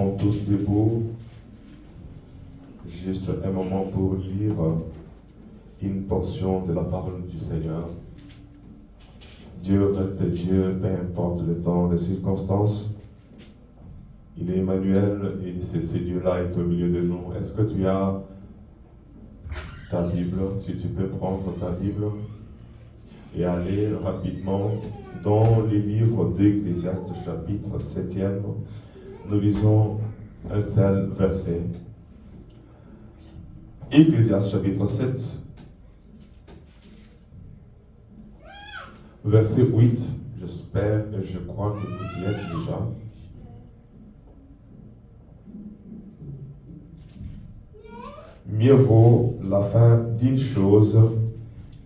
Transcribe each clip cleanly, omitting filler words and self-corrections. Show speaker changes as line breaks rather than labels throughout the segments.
restons tous debout. Juste un moment pour lire une portion de la parole du Seigneur. Dieu reste Dieu, peu importe le temps, les circonstances. Il est Emmanuel et ce Dieu-là est au milieu de nous. Est-ce que tu as ta Bible? Si tu peux prendre ta Bible et aller rapidement dans les livres d'Ecclésiaste chapitre 7e. Nous lisons un seul verset. Ecclésiaste chapitre 7, verset 8. J'espère et je crois que vous y êtes déjà. Mieux vaut la fin d'une chose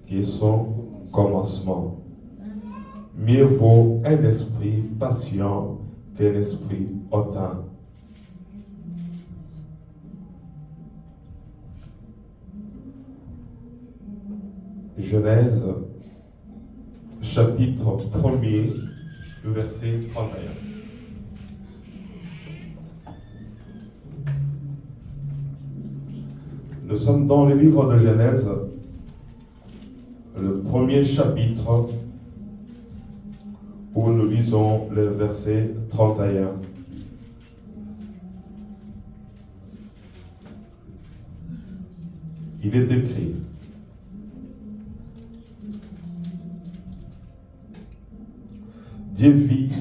que son commencement. Mieux vaut un esprit patient qu'un esprit hautain. Genèse, chapitre 1er, verset 31. Nous sommes dans le livre de Genèse, le premier chapitre, où nous lisons le verset 31. Il est écrit: Dieu vit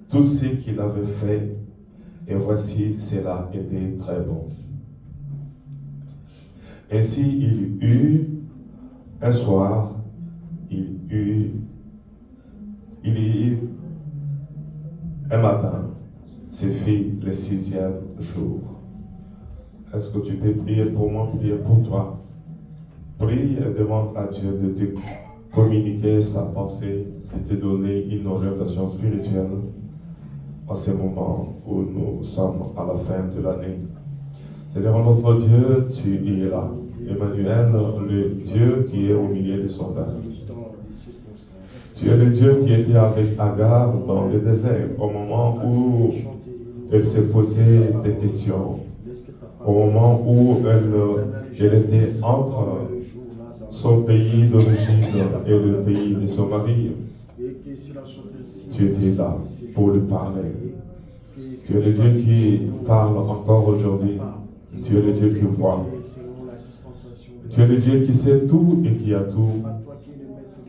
tout ce qu'il avait fait, et voici, cela était très bon. Ainsi, il eut un soir, il y eut un matin, c'est fait le 6e jour. Est-ce que tu peux prier pour moi, prier pour toi? Prie et demande à Dieu de te communiquer sa pensée, de te donner une orientation spirituelle en ce moment où nous sommes à la fin de l'année. Seigneur notre Dieu, tu es là. Emmanuel, le Dieu qui est au milieu de son peuple. Tu es le Dieu qui était avec Agar dans le désert, au moment où elle s'est posé des questions, au moment où elle était entre son pays d'origine et le pays de son mari. Tu étais là pour lui parler. Tu es le Dieu qui parle encore aujourd'hui. Tu es le Dieu qui voit. Tu es le Dieu qui sait tout et qui a tout.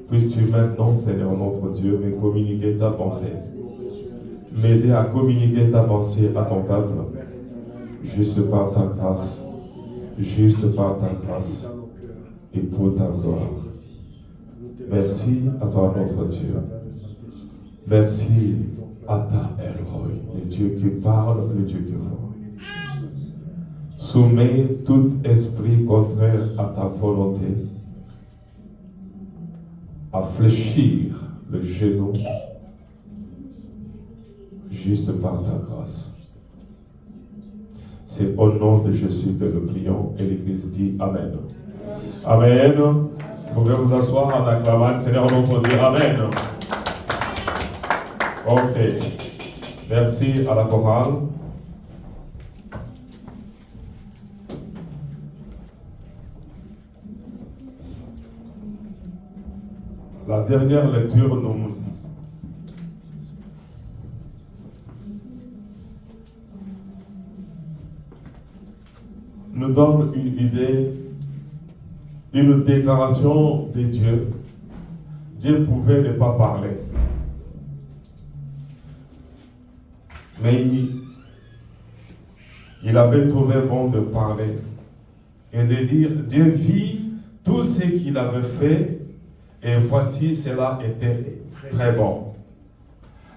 Puisses-tu maintenant, Seigneur notre Dieu, me communiquer ta pensée. M'aider à communiquer ta pensée à ton peuple. Juste par ta grâce. Juste par ta grâce. Et pour ta gloire. Merci à toi, notre Dieu. Merci à ta El-Roi, le Dieu qui parle, le Dieu qui voit. Soumets tout esprit contraire à ta volonté à fléchir le genou juste par ta grâce. C'est au nom de Jésus que nous prions et l'Église dit Amen. Amen. Vous pouvez vous asseoir en acclamant le Seigneur notre Dieu. Amen. Ok. Merci à la chorale. La dernière lecture nous donne une idée, une déclaration de Dieu. Dieu pouvait ne pas parler. Mais il avait trouvé bon de parler et de dire, Dieu vit tout ce qu'il avait fait et voici, cela était très bon.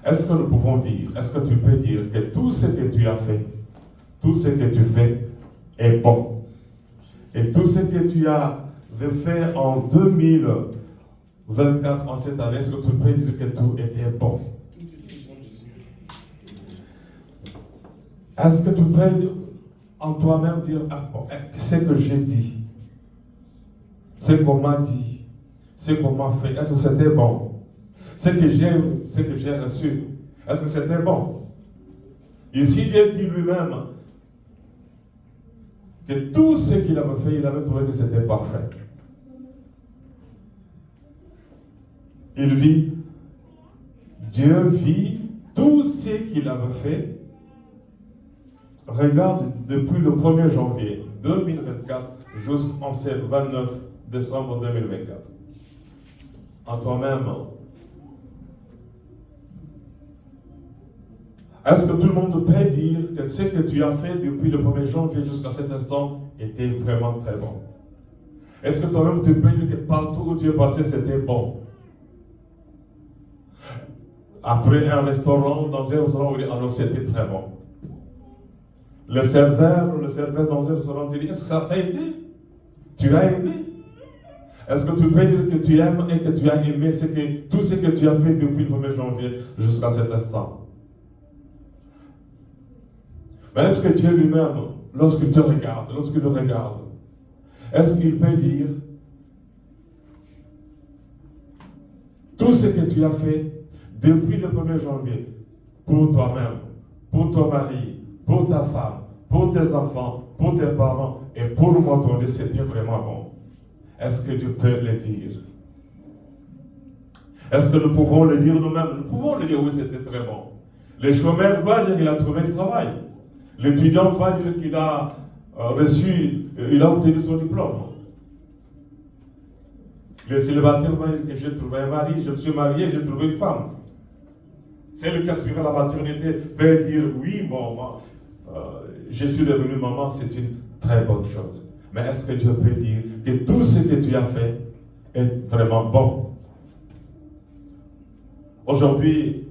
Est-ce que nous pouvons dire, est-ce que tu peux dire que tout ce que tu as fait, tout ce que tu fais est bon? Et tout ce que tu avais fait en 2024, en cette année, est-ce que tu peux dire que tout était bon? Est-ce que tu peux en toi-même dire, ah, bon, ce que j'ai dit, ce qu'on m'a dit, ce qu'on m'a fait, est-ce que c'était bon? Ce que j'ai reçu, est-ce que c'était bon? Ici, Dieu dit lui-même que tout ce qu'il avait fait, il avait trouvé que c'était parfait. Il dit, Dieu vit tout ce qu'il avait fait. Regarde depuis le 1er janvier 2024 jusqu'en 29 décembre 2024. En toi-même, est-ce que tout le monde peut dire que ce que tu as fait depuis le 1er janvier jusqu'à cet instant était vraiment très bon? Est-ce que toi-même tu peux dire que partout où tu es passé, c'était bon? Après un restaurant, dans un restaurant, alors c'était très bon. Le serveur dans un restaurant te dit, est-ce que ça a été? Tu as aimé? Est-ce que tu peux dire que tu aimes et que tu as aimé tout ce que tu as fait depuis le 1er janvier jusqu'à cet instant? Mais est-ce que Dieu lui-même, lorsqu'il te regarde, lorsqu'il le regarde, est-ce qu'il peut dire tout ce que tu as fait depuis le 1er janvier pour toi-même, pour ton mari, pour ta femme, pour tes enfants, pour tes parents et pour moi, ton Dieu, c'était vraiment bon? Est-ce que tu peux le dire? Est-ce que nous pouvons le dire nous-mêmes? Nous pouvons le dire, oui, c'était très bon. Le chômeur va dire qu'il a trouvé du travail. L'étudiant va dire qu'il a il a obtenu son diplôme. Le célibataire va dire que j'ai trouvé un mari, je me suis marié, j'ai trouvé une femme. C'est le qui aspire à la maternité peut dire, oui, bon, je suis devenu maman, c'est une très bonne chose. Mais est-ce que Dieu peut dire que tout ce que tu as fait est vraiment bon? Aujourd'hui,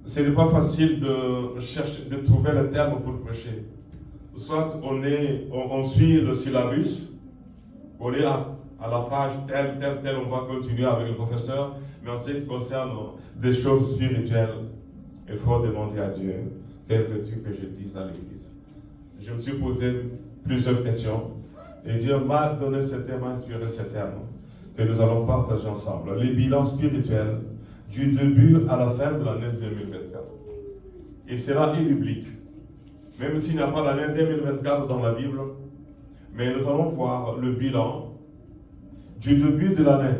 ce n'est pas facile de trouver le terme pour prêcher. Soit on suit le syllabus, on est à la page telle, on va continuer avec le professeur, mais en ce qui concerne des choses spirituelles, il faut demander à Dieu, que veux-tu que je dise à l'Église? Je me suis posé plusieurs questions, et Dieu m'a donné ce thème, m'a inspiré ce thème, que nous allons partager ensemble. Les bilans spirituels du début à la fin de l'année 2024. Et cela est biblique. Même s'il n'y a pas l'année 2024 dans la Bible, mais nous allons voir le bilan du début de l'année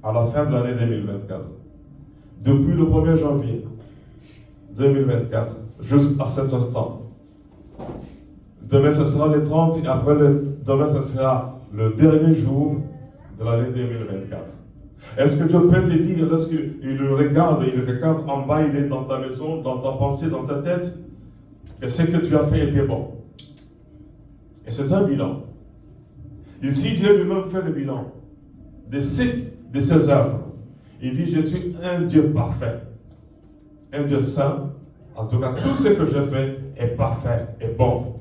à la fin de l'année 2024. Depuis le 1er janvier 2024 jusqu'à cet instant. Demain, ce sera le 30 et après demain, ce sera le dernier jour de l'année 2024. Est-ce que Dieu peut te dire, lorsqu'il regarde en bas, il est dans ta maison, dans ta pensée, dans ta tête, que ce que tu as fait était bon? Et c'est un bilan. Ici, Dieu lui-même fait le bilan de ses œuvres. Il dit, je suis un Dieu parfait, un Dieu saint. En tout cas, tout ce que je fais est parfait et bon.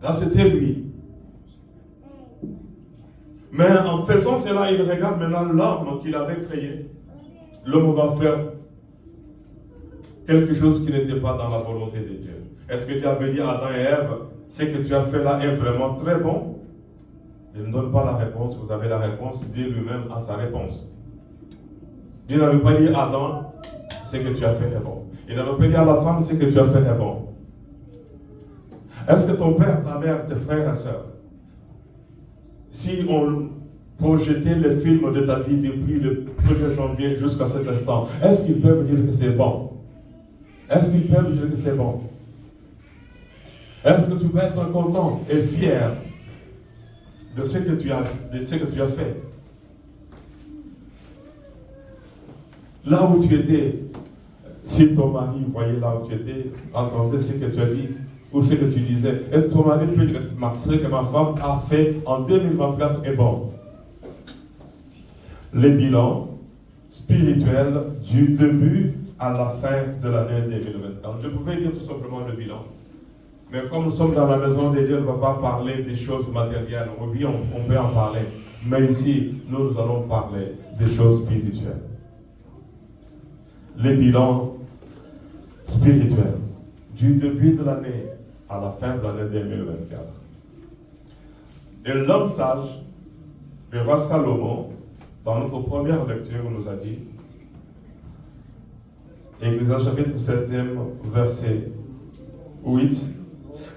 Là, c'était lui. Mais en faisant cela, il regarde maintenant l'homme qu'il avait créé. L'homme va faire quelque chose qui n'était pas dans la volonté de Dieu. Est-ce que Dieu avait dit à Adam et Ève, ce que tu as fait là est vraiment très bon? Il ne donne pas la réponse, vous avez la réponse, Dieu lui-même a sa réponse. Dieu n'avait pas dit à Adam, ce que tu as fait est bon. Il n'avait pas dit à la femme, ce que tu as fait est bon. Est-ce que ton père, ta mère, tes frères et sœurs, si on projetait le film de ta vie depuis le 1er janvier jusqu'à cet instant, est-ce qu'ils peuvent dire que c'est bon? Est-ce qu'ils peuvent dire que c'est bon? Est-ce que tu peux être content et fier de ce que tu as fait? Là où tu étais, si ton mari voyait là où tu étais, entendait ce que tu as dit, ou ce que tu disais, est-ce que ton mari peut dire que ma femme a fait en 2024 est bon? Les bilans spirituels du début à la fin de l'année 2024. Je pouvais dire tout simplement le bilan. Mais comme nous sommes dans la maison de Dieu, on ne va pas parler des choses matérielles. Oui, on peut en parler. Mais ici, nous allons parler des choses spirituelles. Les bilans spirituels du début de l'année à la fin de l'année 2024. Et l'homme sage, le roi Salomon, dans notre première lecture, nous a dit Ecclésiaste chapitre 7e, verset 8.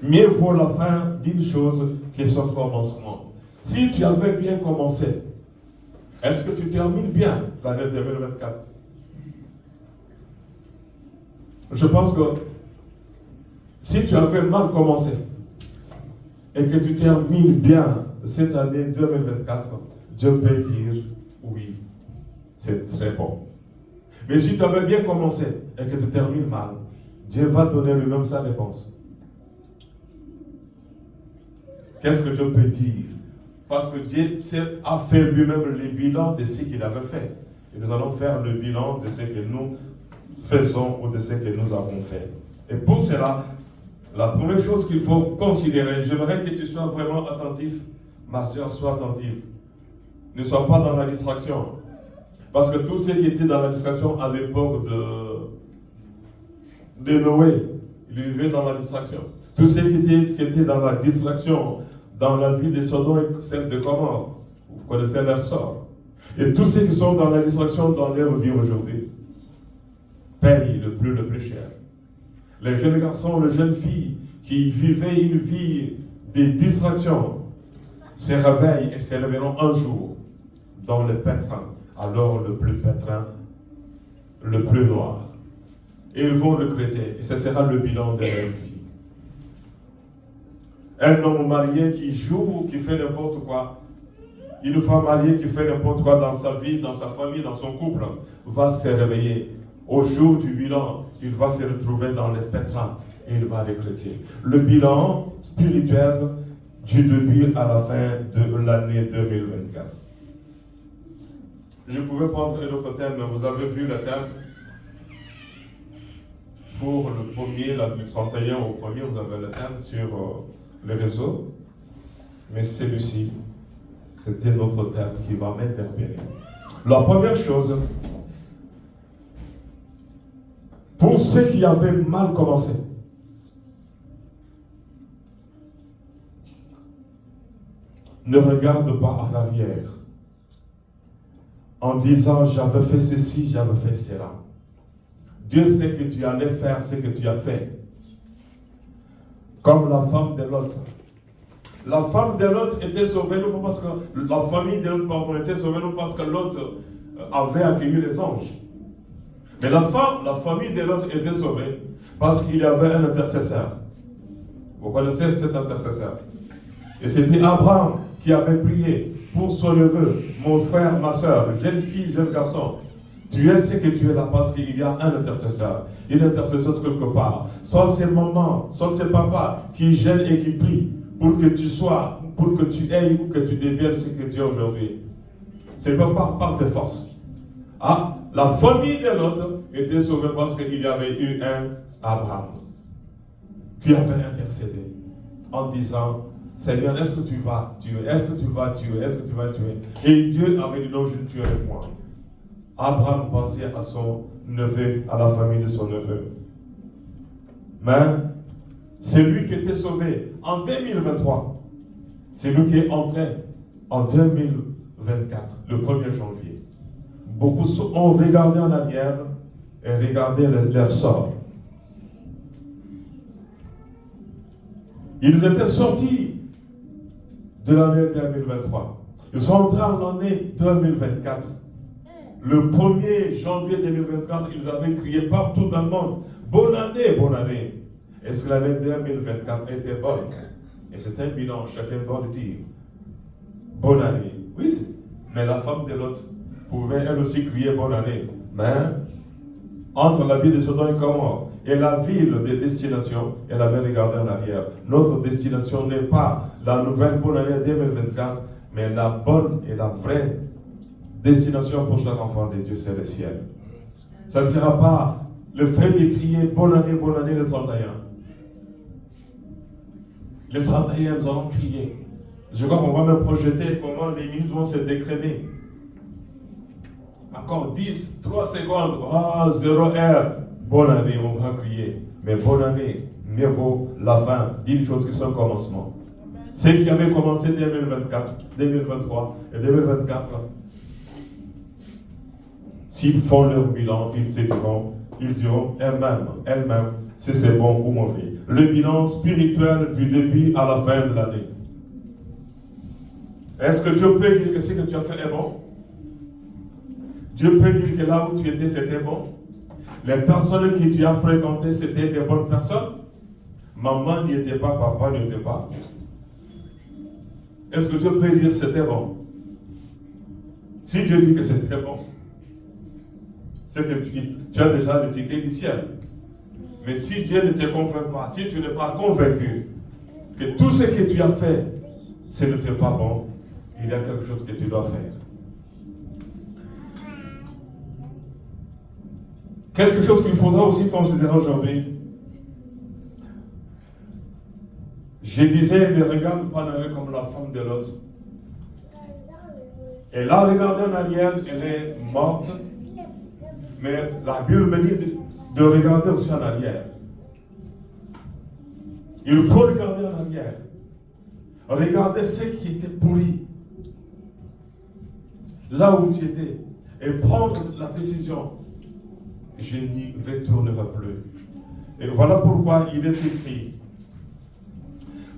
Mieux vaut la fin d'une chose que son commencement. Si tu avais bien commencé, est-ce que tu termines bien l'année 2024? Je pense que si tu avais mal commencé et que tu termines bien cette année 2024, Dieu peut dire oui, c'est très bon. Mais si tu avais bien commencé et que tu termines mal, Dieu va donner lui-même sa réponse. Qu'est-ce que Dieu peut dire? Parce que Dieu a fait lui-même le bilan de ce qu'il avait fait. Et nous allons faire le bilan de ce que nous faisons ou de ce que nous avons fait. Et pour cela, la première chose qu'il faut considérer, j'aimerais que tu sois vraiment attentif, ma soeur, sois attentive. Ne sois pas dans la distraction. Parce que tous ceux qui étaient dans la distraction à l'époque de Noé, ils vivaient dans la distraction. Tous ceux qui étaient dans la distraction, dans la vie de Sodome et celle de Gomorrhe, vous connaissez leur sort. Et tous ceux qui sont dans la distraction dans leur vie aujourd'hui, payent le plus cher. Les jeunes garçons, les jeunes filles qui vivaient une vie de distraction se réveillent et se réveilleront un jour dans le pétrin, alors le plus pétrin, le plus noir. Et ils vont regretter, et ce sera le bilan de leur vie. Un homme marié qui joue, qui fait n'importe quoi, une femme mariée qui fait n'importe quoi dans sa vie, dans sa famille, dans son couple, va se réveiller. Au jour du bilan, il va se retrouver dans les pétrins et il va regretter. Le bilan spirituel du début à la fin de l'année 2024. Je pouvais prendre un autre thème, mais vous avez vu le thème. Pour le premier, du 31 au premier, vous avez le thème sur le réseau. Mais celui-ci, c'était notre thème qui va m'interpeller. La première chose, pour ceux qui avaient mal commencé, ne regarde pas en arrière en disant j'avais fait ceci, j'avais fait cela. Dieu sait que tu allais faire ce que tu as fait. Comme la femme de Lot. La femme de Lot était sauvée non pas parce que la famille de Lot était sauvée non parce que Lot avait accueilli les anges. Mais la famille de Lot était sauvée parce qu'il y avait un intercesseur. Vous connaissez cet intercesseur? Et c'était Abraham qui avait prié pour son neveu, mon frère, ma soeur, jeune fille, jeune garçon. Tu es ce que tu es là parce qu'il y a un intercesseur. Une intercesseur quelque part. Soit c'est maman, soit c'est papa qui gêne et qui prie pour que tu sois, pour que tu aies ou que tu deviennes ce que tu es aujourd'hui. C'est pas par tes forces. Ah, la famille de l'autre était sauvée parce qu'il y avait eu un Abraham qui avait intercédé en disant Seigneur, est-ce que tu vas tuer? Est-ce que tu vas tuer? Est-ce que tu vas tuer? Et Dieu avait dit non, je ne tuerai point. Abraham pensait à son neveu, à la famille de son neveu. Mais c'est lui qui était sauvé en 2023. C'est lui qui est entré en 2024, le 1er janvier. Beaucoup ont regardé en arrière et regardé leur sort. Ils étaient sortis de l'année 2023. Ils sont entrés en l'année 2024. Le 1er janvier 2024, ils avaient crié partout dans le monde. Bonne année, bonne année. Est-ce que l'année 2024 était bonne? Et c'est un bilan, chacun doit le dire. Bonne année. Oui, mais la femme de l'autre pouvait elle aussi crier bonne année. Mais entre la ville de Sodome et Gomorrhe et la ville de destination, elle avait regardé en arrière. Notre destination n'est pas la nouvelle bonne année 2024, mais la bonne et la vraie destination pour chaque enfant de Dieu, c'est le ciel. Ça ne sera pas le fait de crier bonne année le 31. Le 31, nous allons crier. Je crois qu'on va me projeter comment les minutes vont se décréter. Encore 10, 3 secondes, 0 heure. Bonne année, on va crier. Mais bonne année, mieux vaut la fin d'une chose qui sont commencement. Ceux qui avaient commencé 2024, 2023 et 2024, s'ils font leur bilan, ils se diront, ils diront elles-mêmes, si c'est bon ou mauvais. Le bilan spirituel du début à la fin de l'année. Est-ce que Dieu peut dire que ce que tu as fait est bon? Dieu peut dire que là où tu étais, c'était bon? Les personnes que tu as fréquentées, c'était des bonnes personnes? Maman n'y était pas, papa n'y était pas. Est-ce que Dieu peut dire que c'était bon? Si Dieu dit que c'était bon, c'est que tu as déjà le ticket du ciel. Mais si Dieu ne te convainc pas, si tu n'es pas convaincu que tout ce que tu as fait, ce n'était pas bon, il y a quelque chose que tu dois faire. Quelque chose qu'il faudra aussi considérer aujourd'hui. Je disais, ne regarde pas en arrière comme la femme de l'autre. Elle a regardé en arrière, elle est morte. Mais la Bible me dit de regarder aussi en arrière. Il faut regarder en arrière. Regarder ce qui était pourri. Là où tu étais. Et prendre la décision. Je n'y retournerai plus. Et voilà pourquoi il est écrit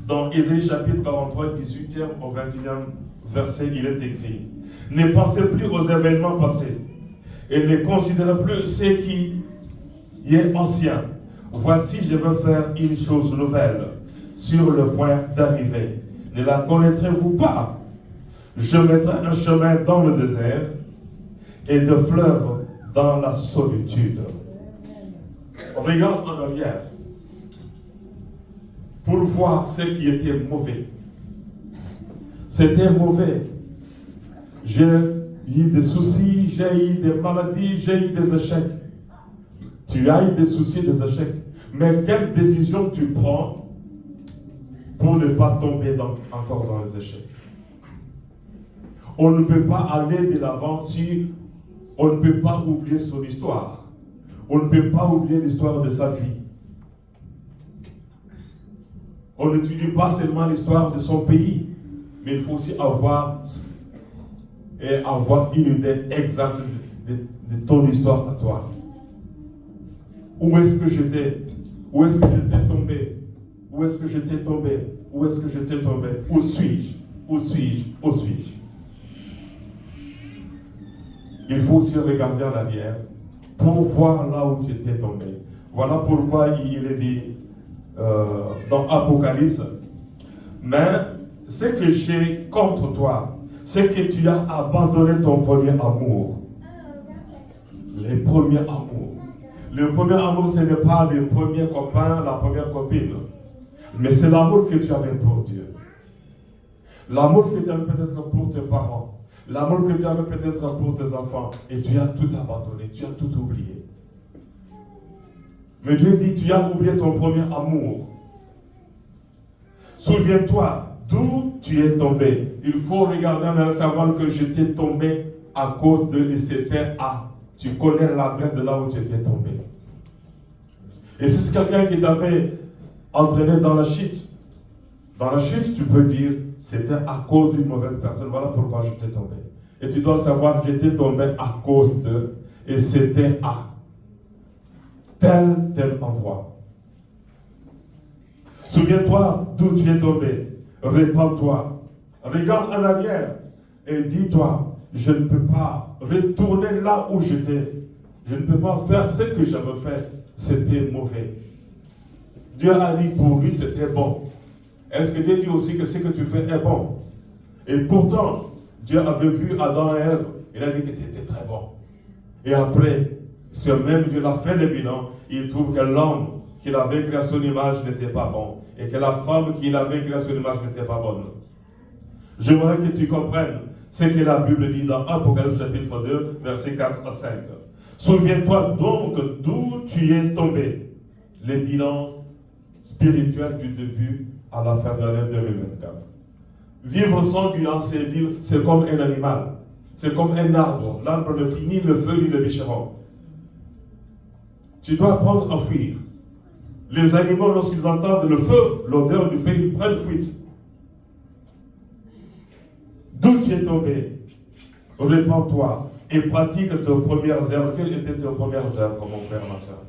dans Ésaïe chapitre 43, 18e au 21e verset, il est écrit: ne pensez plus aux événements passés et ne considérez plus ce qui est ancien. Voici, je veux faire une chose nouvelle sur le point d'arriver. Ne la connaîtrez-vous pas? Je mettrai un chemin dans le désert et des fleuves dans la solitude. Regarde en arrière pour voir ce qui était mauvais. C'était mauvais. J'ai eu des soucis, j'ai eu des maladies, j'ai eu des échecs. Tu as eu des soucis, des échecs. Mais quelle décision tu prends pour ne pas tomber encore dans les échecs? On ne peut pas aller de l'avant si on ne peut pas oublier son histoire. On ne peut pas oublier l'histoire de sa vie. On n'étudie pas seulement l'histoire de son pays, mais il faut aussi avoir une idée exacte de ton histoire à toi. Où est-ce que j'étais? Où est-ce que j'étais tombé? Où est-ce que j'étais tombé? Où est-ce que j'étais tombé? Où suis-je? Où suis-je? Où suis-je? Il faut aussi regarder en arrière pour voir là où tu étais tombé. Voilà pourquoi il est dit dans Apocalypse: mais ce que j'ai contre toi, c'est que tu as abandonné ton premier amour. Les premiers amours. Le premier amour, ce n'est pas le premier copain, la première copine. Mais c'est l'amour que tu avais pour Dieu. L'amour que tu avais peut-être pour tes parents. L'amour que tu avais peut-être pour tes enfants. Et tu as tout abandonné, tu as tout oublié. Mais Dieu dit, tu as oublié ton premier amour. Souviens-toi d'où tu es tombé. Il faut regarder en arrière, savoir que j'étais tombé à cause de, et c'était à. Tu connais l'adresse de là où tu étais tombé. Et si c'est quelqu'un qui t'avait entraîné dans la chute, tu peux dire, c'était à cause d'une mauvaise personne. Voilà pourquoi j'étais tombé. Et tu dois savoir, j'étais tombé à cause de, et c'était à tel endroit. Souviens-toi d'où tu es tombé. Répands-toi. Regarde en arrière et dis-toi, je ne peux pas retourner là où j'étais. Je ne peux pas faire ce que j'avais fait. C'était mauvais. Dieu a dit pour lui c'était bon. Est-ce que Dieu dit aussi que ce que tu fais est bon? Et pourtant, Dieu avait vu Adam et Ève. Il a dit que c'était très bon. Et après, ce même Dieu a fait le bilan. Il trouve que l'homme qu'il avait créé à son image n'était pas bon. Et que la femme qu'il avait créée à son image n'était pas bonne. J'aimerais que tu comprennes ce que la Bible dit dans Apocalypse chapitre 2, versets 4 à 5. Souviens-toi donc d'où tu es tombé. Les bilans spirituels du début à la fin de l'année 2024. Vivre sans bilan, c'est vivre, c'est comme un animal. C'est comme un arbre. L'arbre ne finit le feu ni le bûcheron. Tu dois apprendre à fuir. Les animaux, lorsqu'ils entendent le feu, l'odeur du feu, ils prennent fuite. D'où tu es tombé, répands-toi et pratique tes premières œuvres. Quelles étaient tes premières œuvres, mon frère, ma soeur?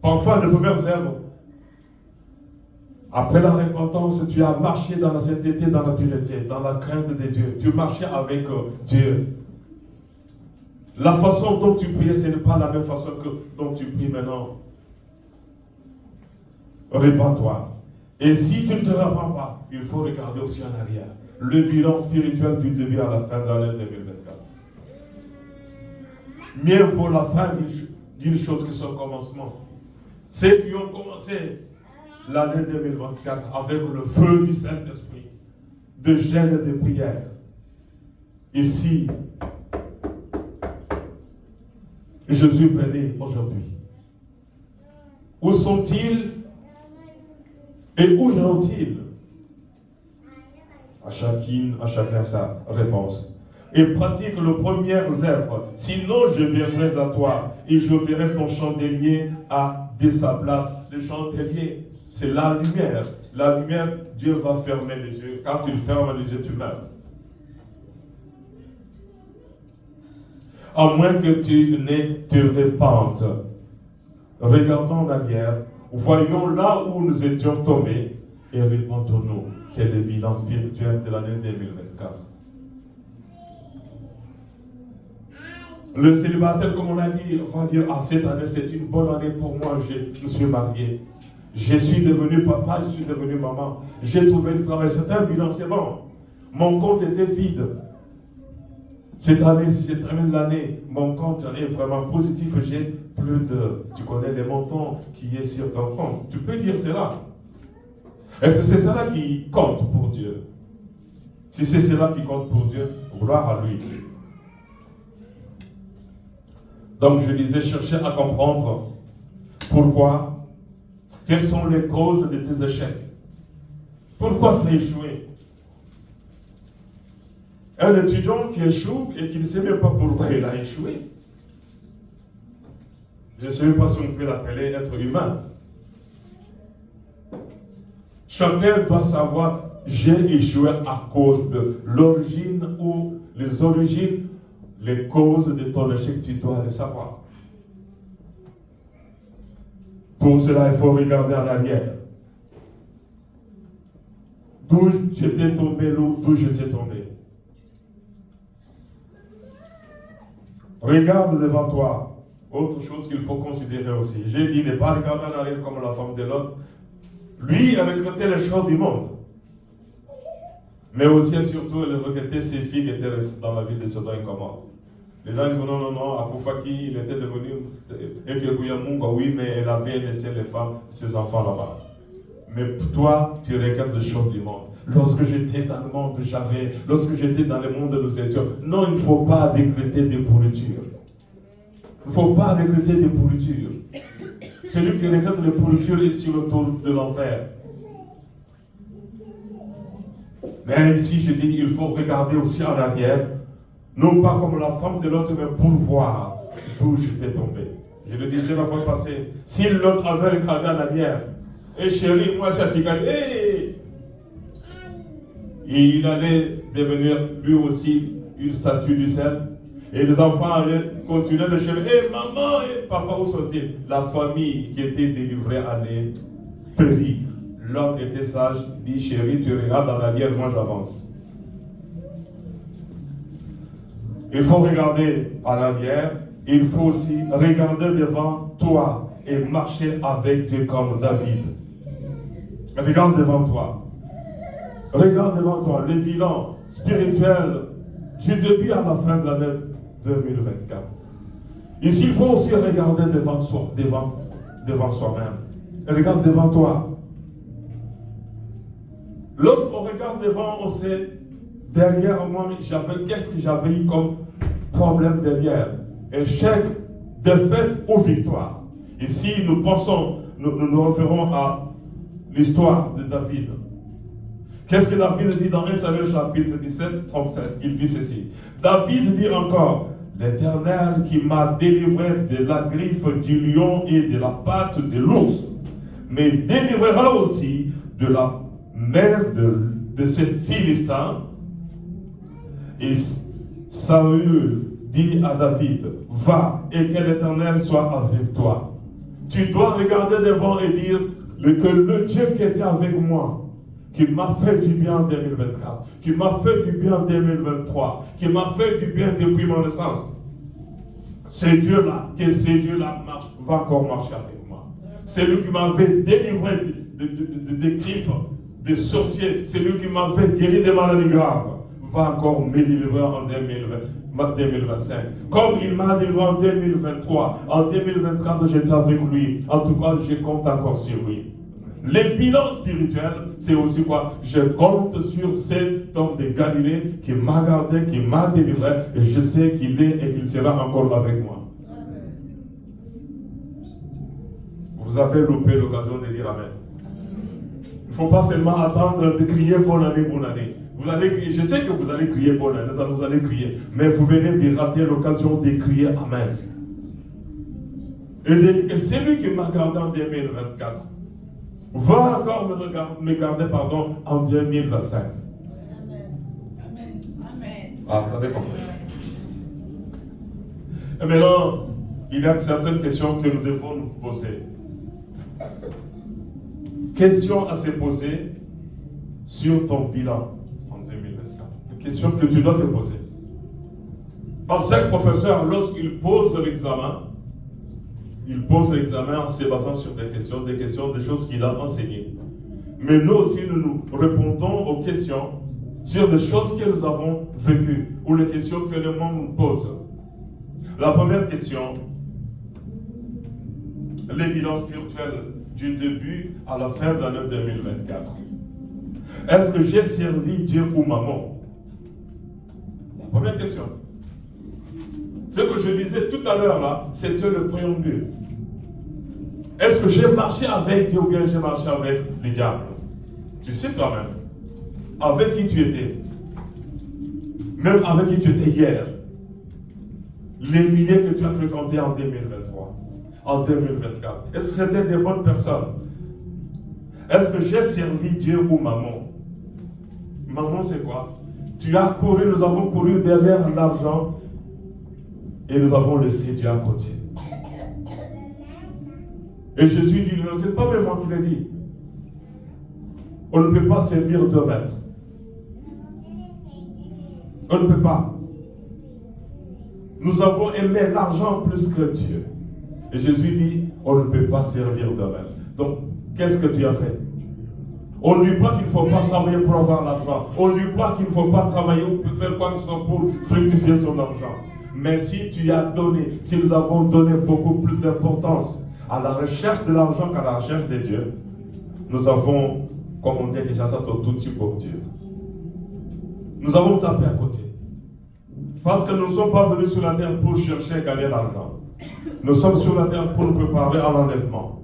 Parfois, les premières œuvres, après la repentance, tu as marché dans la sainteté, dans la pureté, dans la crainte de Dieu. Tu marchais avec Dieu. La façon dont tu priais, ce n'est pas la même façon que dont tu pries maintenant. Répands-toi. Et si tu ne te répands pas, il faut regarder aussi en arrière. Le bilan spirituel du début à la fin de l'année 2024. Mieux vaut la fin d'une chose que son commencement. Ceux qui ont commencé l'année 2024 avec le feu du Saint-Esprit, de jeûne et de prière. Ici, Jésus venait aujourd'hui. Où sont-ils et où iront-ils? À chacun sa réponse. Et pratique les premières œuvres. Sinon, je viendrai à toi et j'ôterai ton chandelier de sa place. Le chandelier, c'est la lumière. La lumière, Dieu va fermer les yeux. Quand il ferme les yeux, tu meurs. À moins que tu ne te répandes. Regardons en arrière. Voyons là où nous étions tombés et répandons-nous. C'est le bilan spirituel de l'année 2024. Le célibataire, comme on a dit, va dire, cette année c'est une bonne année pour moi, je me suis marié. Je suis devenu papa, je suis devenu maman. J'ai trouvé le travail, c'est un bilan, c'est bon. Mon compte était vide. Cette année, si je termine l'année, mon compte est vraiment positif. J'ai plus de... Tu connais les montants qui est sur ton compte. Tu peux dire cela. Et c'est cela qui compte pour Dieu. Si c'est cela qui compte pour Dieu, gloire à lui. Donc je disais, chercher à comprendre pourquoi, quelles sont les causes de tes échecs. Pourquoi tu as échoué? Un étudiant qui échoue et qui ne sait même pas pourquoi il a échoué. Je ne sais même pas si on peut l'appeler être humain. Chacun doit savoir, j'ai échoué à cause de l'origine ou les origines, les causes de ton échec, tu dois les savoir. Pour cela, il faut regarder en arrière. D'où j'étais tombé, d'où j'étais tombé. Regarde devant toi. Autre chose qu'il faut considérer aussi. J'ai dit, ne pas regarder en arrière comme la femme de l'autre. Lui, il regrettait les choses du monde. Mais aussi et surtout, il regrettait ses filles qui étaient restées dans la vie de Sodome et Gomorrhe. Les gens disent non, Akoufaki, il était devenu oui, mais elle avait laissé les femmes, ses enfants là-bas. Mais toi, tu regardes les choses du monde. Lorsque j'étais dans le monde, lorsque j'étais dans le monde, nous étions. Non, il ne faut pas regretter des pourritures. Il ne faut pas regretter des pourritures. Celui qui regrette les pourritures est sur le tour de l'enfer. Mais ici, je dis, il faut regarder aussi en arrière. Non pas comme la femme de l'autre, mais pour voir d'où j'étais tombé. Je le disais la fois passée. Si l'autre avait regardé en arrière, et chérie, moi, c'est et il allait devenir lui aussi une statue du sel. Et les enfants allaient continuer de chercher. Maman, papa, où sont-ils? La famille qui était délivrée allait périr. L'homme était sage, dit chérie, tu regardes en arrière, moi j'avance. Il faut regarder en arrière, il faut aussi regarder devant toi et marcher avec Dieu comme David. Regarde devant toi. Regarde devant toi le bilan spirituel du début à la fin de l'année 2024. Ici, il faut aussi regarder devant soi-même. Regarde devant toi. Lorsqu'on regarde devant, on sait, derrière moi, qu'est-ce que j'avais eu comme problème derrière? Échec, défaite ou victoire? Ici, nous pensons, nous référons à l'histoire de David. Qu'est-ce que David dit dans 1 Samuel chapitre 17, 37? Il dit ceci. David dit encore, l'Éternel qui m'a délivré de la griffe du lion et de la patte de l'ours, me délivrera aussi de la main de ces Philistins. Et Saül dit à David, va et que l'Éternel soit avec toi. Tu dois regarder devant et dire que le Dieu qui était avec moi, qui m'a fait du bien en 2024, qui m'a fait du bien en 2023, qui m'a fait du bien depuis mon naissance, ce Dieu-là, que ce Dieu-là marche, va encore marcher avec moi. C'est lui qui m'avait délivré des griffes, des sorciers, c'est lui qui m'avait guéri des maladies graves, va encore me délivrer en 2025. Comme il m'a délivré en 2023, en 2024, j'étais avec lui. En tout cas, je compte encore sur lui. Les bilans spirituels, c'est aussi quoi? Je compte sur cet homme de Galilée qui m'a gardé, qui m'a délivré, et je sais qu'il est et qu'il sera encore avec moi. Vous avez loupé l'occasion de dire Amen. Il ne faut pas seulement attendre de crier bonne année, bonne année. Vous allez crier, je sais que vous allez crier bonne année, vous allez crier, mais vous venez de rater l'occasion de crier Amen. Et c'est lui qui m'a gardé en 2024. Va encore me garder en 2025.
Amen. Amen. Amen.
Ah, vous avez compris. Et maintenant, il y a certaines questions que nous devons nous poser. Questions à se poser sur ton bilan en 2024. Des questions que tu dois te poser. Parce que chaque professeur, lorsqu'il pose l'examen, il pose l'examen en se basant sur des questions, des choses qu'il a enseignées. Mais nous aussi, nous répondons aux questions sur des choses que nous avons vécues ou les questions que le monde nous pose. La première question, les bilans spirituels du début à la fin de l'année 2024. Est-ce que j'ai servi Dieu ou maman? La première question. Ce que je disais tout à l'heure là, c'était le préambule. Est-ce que j'ai marché avec Dieu ou bien j'ai marché avec le diable? Tu sais toi-même, avec qui tu étais, même avec qui tu étais hier, les milliers que tu as fréquentés en 2023, en 2024, est-ce que c'était des bonnes personnes? Est-ce que j'ai servi Dieu ou maman? Maman, c'est quoi? Tu as couru, nous avons couru derrière l'argent et nous avons laissé Dieu à côté. Et Jésus dit, non, c'est pas même moi qui l'ai dit. On ne peut pas servir deux maîtres. On ne peut pas. Nous avons aimé l'argent plus que Dieu. Et Jésus dit, on ne peut pas servir deux maîtres. Donc, qu'est-ce que tu as fait? On ne dit pas qu'il ne faut pas travailler pour avoir l'argent. On ne dit pas qu'il ne faut pas travailler ou faire quoi que ce soit pour fructifier son argent. Mais si tu as donné, si nous avons donné beaucoup plus d'importance à la recherche de l'argent qu'à la recherche de Dieu, nous avons, comme on dit déjà ça, tout type pour Dieu. Nous avons tapé à côté. Parce que nous ne sommes pas venus sur la terre pour chercher à gagner l'argent. Nous sommes sur la terre pour nous préparer à l'enlèvement.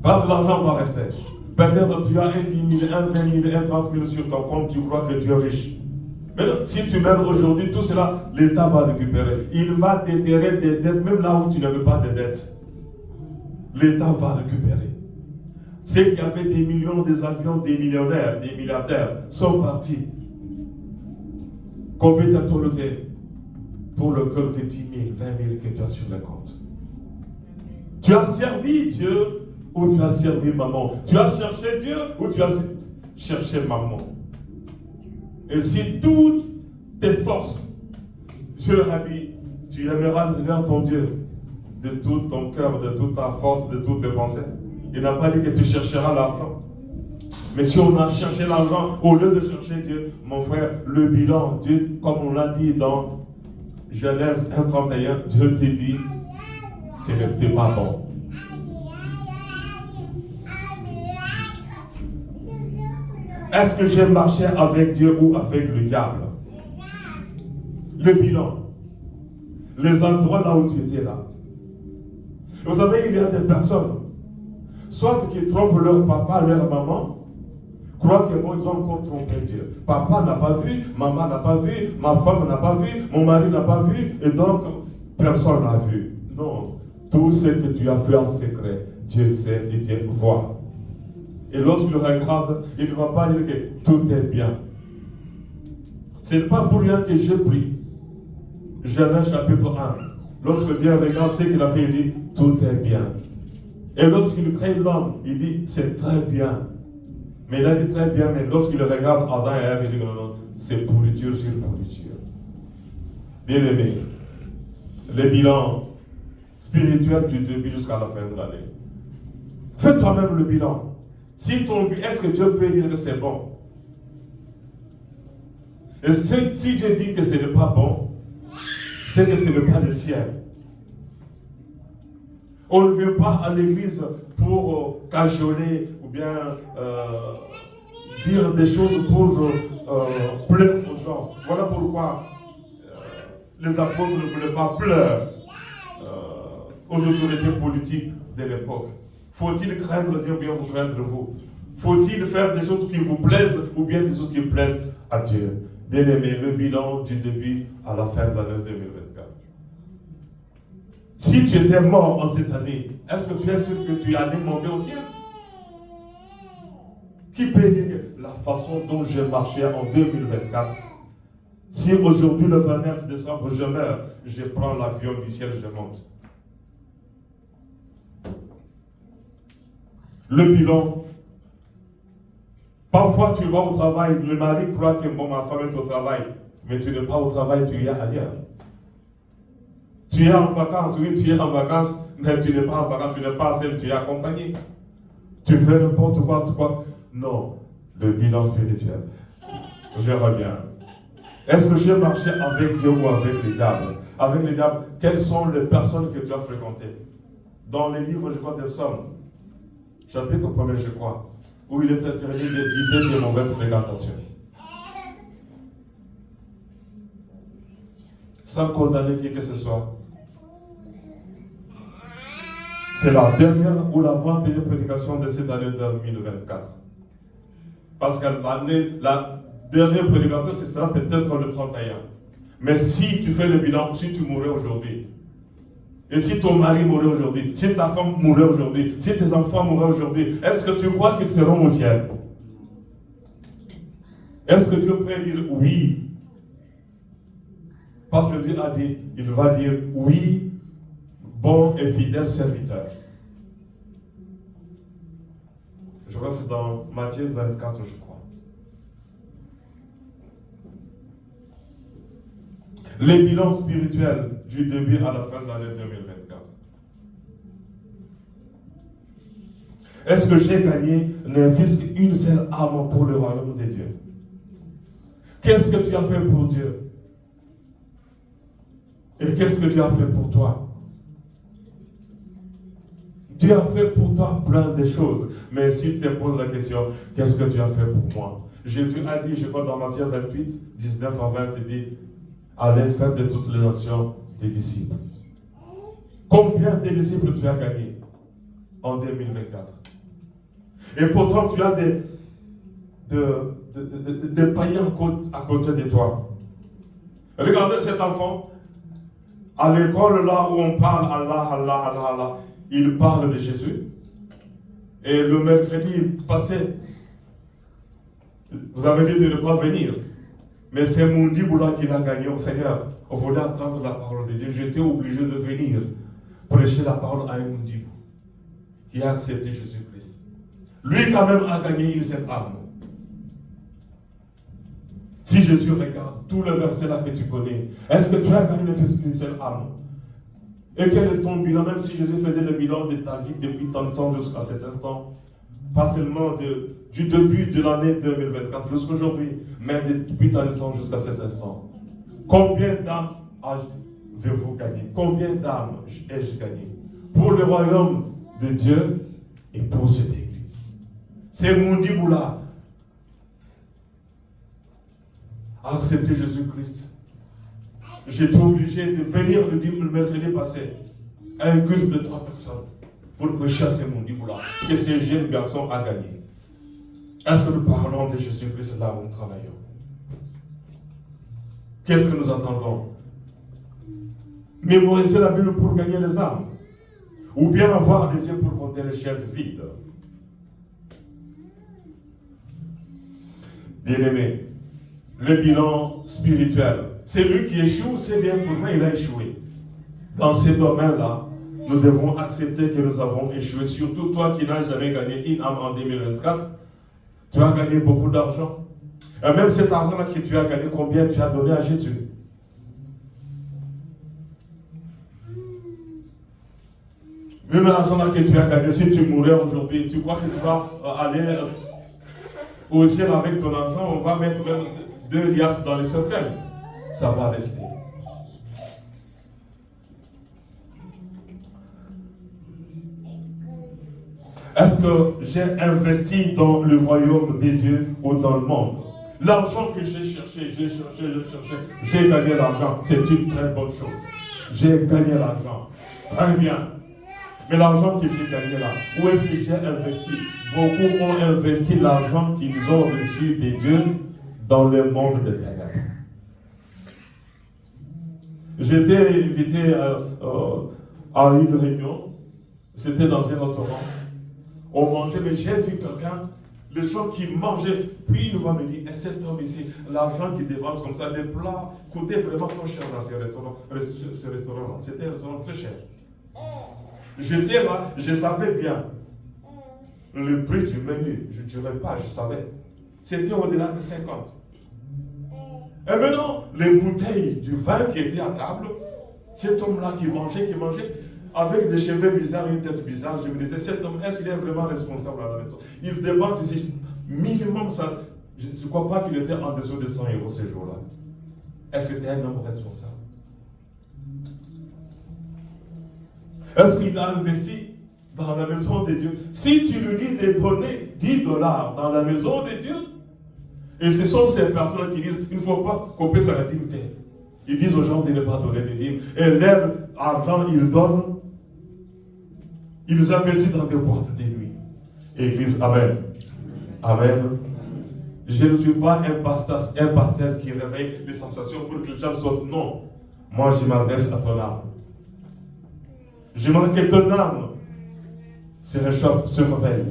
Parce que l'argent va rester. Peut-être tu as un 10 000, un 20 000, un 30 000 sur ton compte, tu crois que Dieu est riche. Mais non, si tu meurs aujourd'hui, tout cela, l'État va récupérer. Il va déterrer des dettes, même là où tu n'avais pas de dettes. L'État va récupérer. Ceux qui avaient des millions, des avions, des millionnaires, des milliardaires, sont partis. Combien t'as tourné pour le quelques 10 000, 20 000 que tu as sur le compte? Tu as servi Dieu ou tu as servi maman? Tu as cherché Dieu ou tu as cherché maman? Et si toutes tes forces, Dieu a dit, tu aimeras vers ton Dieu de tout ton cœur, de toute ta force, de toutes tes pensées. Il n'a pas dit que tu chercheras l'argent. Mais si on a cherché l'argent, au lieu de chercher Dieu, mon frère, le bilan, Dieu, comme on l'a dit dans Genèse 1:31, Dieu te dit, ce n'était pas bon. Est-ce que j'ai marché avec Dieu ou avec le diable? Le bilan. Les endroits là où tu étais là. Vous savez, il y a des personnes, soit qui trompent leur papa, leur maman, croient que bon, ils ont encore trompé Dieu. Papa n'a pas vu, maman n'a pas vu, ma femme n'a pas vu, mon mari n'a pas vu, et donc personne n'a vu. Non, tout ce que tu as fait en secret, Dieu sait et Dieu voit. Et lorsqu'il regarde, il ne va pas dire que tout est bien. Ce n'est pas pour rien que je prie. Genèse chapitre 1. Lorsque Dieu regarde ce qu'il a fait, il dit, tout est bien. Et lorsqu'il crée l'homme, il dit, c'est très bien. Mais il a dit très bien, mais lorsqu'il regarde Adam et Ève, il dit, non, non, c'est pourriture sur pourriture. Bien aimé, le bilan spirituel du début jusqu'à la fin de l'année. Fais toi-même le bilan. Si ton but, est-ce que Dieu peut dire que c'est bon? Et si Dieu dit que ce n'est pas bon, c'est que ce n'est pas le ciel. On ne vient pas à l'église pour cajoler ou bien dire des choses pour plaire aux gens. Voilà pourquoi les apôtres ne voulaient pas plaire aux autorités politiques de l'époque. Faut-il craindre Dieu ou bien vous craindre vous? Faut-il faire des choses qui vous plaisent ou bien des choses qui plaisent à Dieu? Bien aimé, le bilan du début à la fin de l'année 2024. Si tu étais mort en cette année, est-ce que tu es sûr que tu allais monter au ciel? Qui peut dire la façon dont j'ai marché en 2024? Si aujourd'hui, le 29 décembre, je meurs, je prends l'avion du ciel, je monte. Le bilan. Parfois, tu vas au travail, le mari croit que bon, ma femme est au travail, mais tu n'es pas au travail, tu es ailleurs. Tu es en vacances, oui, tu es en vacances, mais tu n'es pas en vacances, tu n'es pas seul, tu es accompagné. Tu fais n'importe quoi. Non, le bilan spirituel. Je reviens. Est-ce que j'ai marché avec Dieu ou avec le diable? Avec le diable, quelles sont les personnes que tu as fréquentées? Dans les livres, je crois, des Psaumes, chapitre 1er, je crois, où il est interdit d'éviter des mauvaises fréquentations. Sans condamner qui que ce soit. C'est la dernière ou l'avant-dernière prédication de cette année 2024. Parce que la dernière prédication, ce sera peut-être le 31. Mais si tu fais le bilan, si tu mourais aujourd'hui, et si ton mari mourait aujourd'hui, si ta femme mourait aujourd'hui, si tes enfants mouraient aujourd'hui, est-ce que tu crois qu'ils seront au ciel? Est-ce que Dieu peut dire oui? Parce que Jésus a dit, il va dire oui, bon et fidèle serviteur. Je crois que c'est dans Matthieu 24, je crois. Les bilans spirituels du début à la fin de l'année 2024. Est-ce que j'ai gagné n'invite qu'une seule âme pour le royaume de Dieu? Qu'est-ce que tu as fait pour Dieu? Et qu'est-ce que Dieu a fait pour toi? Dieu a fait pour toi plein de choses. Mais si tu te poses la question, qu'est-ce que tu as fait pour moi? Jésus a dit, je crois dans Matthieu 28, 19 à 20, il dit, allez faire de toutes les nations des disciples. Combien de disciples tu as gagné en 2024? Et pourtant, tu as des païens à côté de toi. Regardez cet enfant. À l'école, là où on parle Allah, il parle de Jésus. Et le mercredi passé, vous avez dit de ne pas venir. Mais c'est mon Diboula qui l'a gagné au Seigneur. On voulait entendre la parole de Dieu. J'étais obligé de venir prêcher la parole à un Mundibou qui a accepté Jésus-Christ. Lui, quand même, a gagné une seule âme. Si Jésus regarde tous les versets là que tu connais, est-ce que tu as gagné une seule âme? Et quel est ton bilan? Même si Jésus faisait le bilan de ta vie depuis ton naissance jusqu'à cet instant, pas seulement du début de l'année 2024 jusqu'à aujourd'hui, mais depuis ta naissance jusqu'à cet instant. Combien d'âmes avez-vous gagné? Combien d'âmes ai-je gagné? Pour le royaume de Dieu et pour cette église. C'est mon Diboula. Accepter Jésus-Christ. J'étais obligé de venir le mercredi passé à un culte de 3 personnes pour prêcher à ces Mondiboula que ces jeunes garçons a gagné. Est-ce que nous parlons de Jésus-Christ là où nous travaillons? Qu'est-ce que nous attendons? Mémoriser la Bible pour gagner les âmes? Ou bien avoir les yeux pour compter les chaises vides? Bien-aimés, le bilan spirituel. Celui qui échoue, c'est bien pour moi, il a échoué. Dans ces domaines-là, nous devons accepter que nous avons échoué. Surtout toi qui n'as jamais gagné une âme en 2024, tu as gagné beaucoup d'argent. Et même cet argent-là que tu as gagné, combien tu as donné à Jésus? Même l'argent-là que tu as gagné, si tu mourais aujourd'hui, tu crois que tu vas aller au ciel avec ton argent? On va mettre même 2 liasses dans les cercueils. Ça va rester. Est-ce que j'ai investi dans le royaume des dieux ou dans le monde? L'argent que j'ai cherché, j'ai gagné l'argent. C'est une très bonne chose. J'ai gagné l'argent. Très bien. Mais l'argent que j'ai gagné là, où est-ce que j'ai investi? Beaucoup ont investi l'argent qu'ils ont reçu des dieux dans le monde des ténèbres. J'étais invité à une réunion. C'était dans un restaurant. On mangeait, mais j'ai vu quelqu'un, les gens qui mangeaient, puis il va me dire, et cet homme ici, l'argent qu'il dépense comme ça, les plats coûtaient vraiment trop cher dans ce restaurant-là. C'était un restaurant très cher. J'étais là, je savais bien le prix du menu, je ne dirais pas, je savais. C'était au-delà de 50. Et maintenant, les bouteilles du vin qui étaient à table, cet homme-là qui mangeait, avec des cheveux bizarres, une tête bizarre, je me disais, cet homme, est-ce qu'il est vraiment responsable à la maison? Il dépense ici, minimum, ça, je ne crois pas qu'il était en dessous de 100 € ce jour-là. Est-ce que c'était un homme responsable? Est-ce qu'il a investi dans la maison de Dieu? Si tu lui dis de donner 10 $ dans la maison de Dieu, et ce sont ces personnes qui disent, il ne faut pas couper sa dignité. Ils disent aux gens de ne pas donner des dîmes. Et leur argent, ils donnent. Ils investissent dans des boîtes de nuit. Église, amen. Amen. Je ne suis pas un pasteur qui réveille les sensations pour que les gens sortent. Non. Moi, je m'adresse à ton âme. J'aimerais que ton âme se réchauffe, se réveille.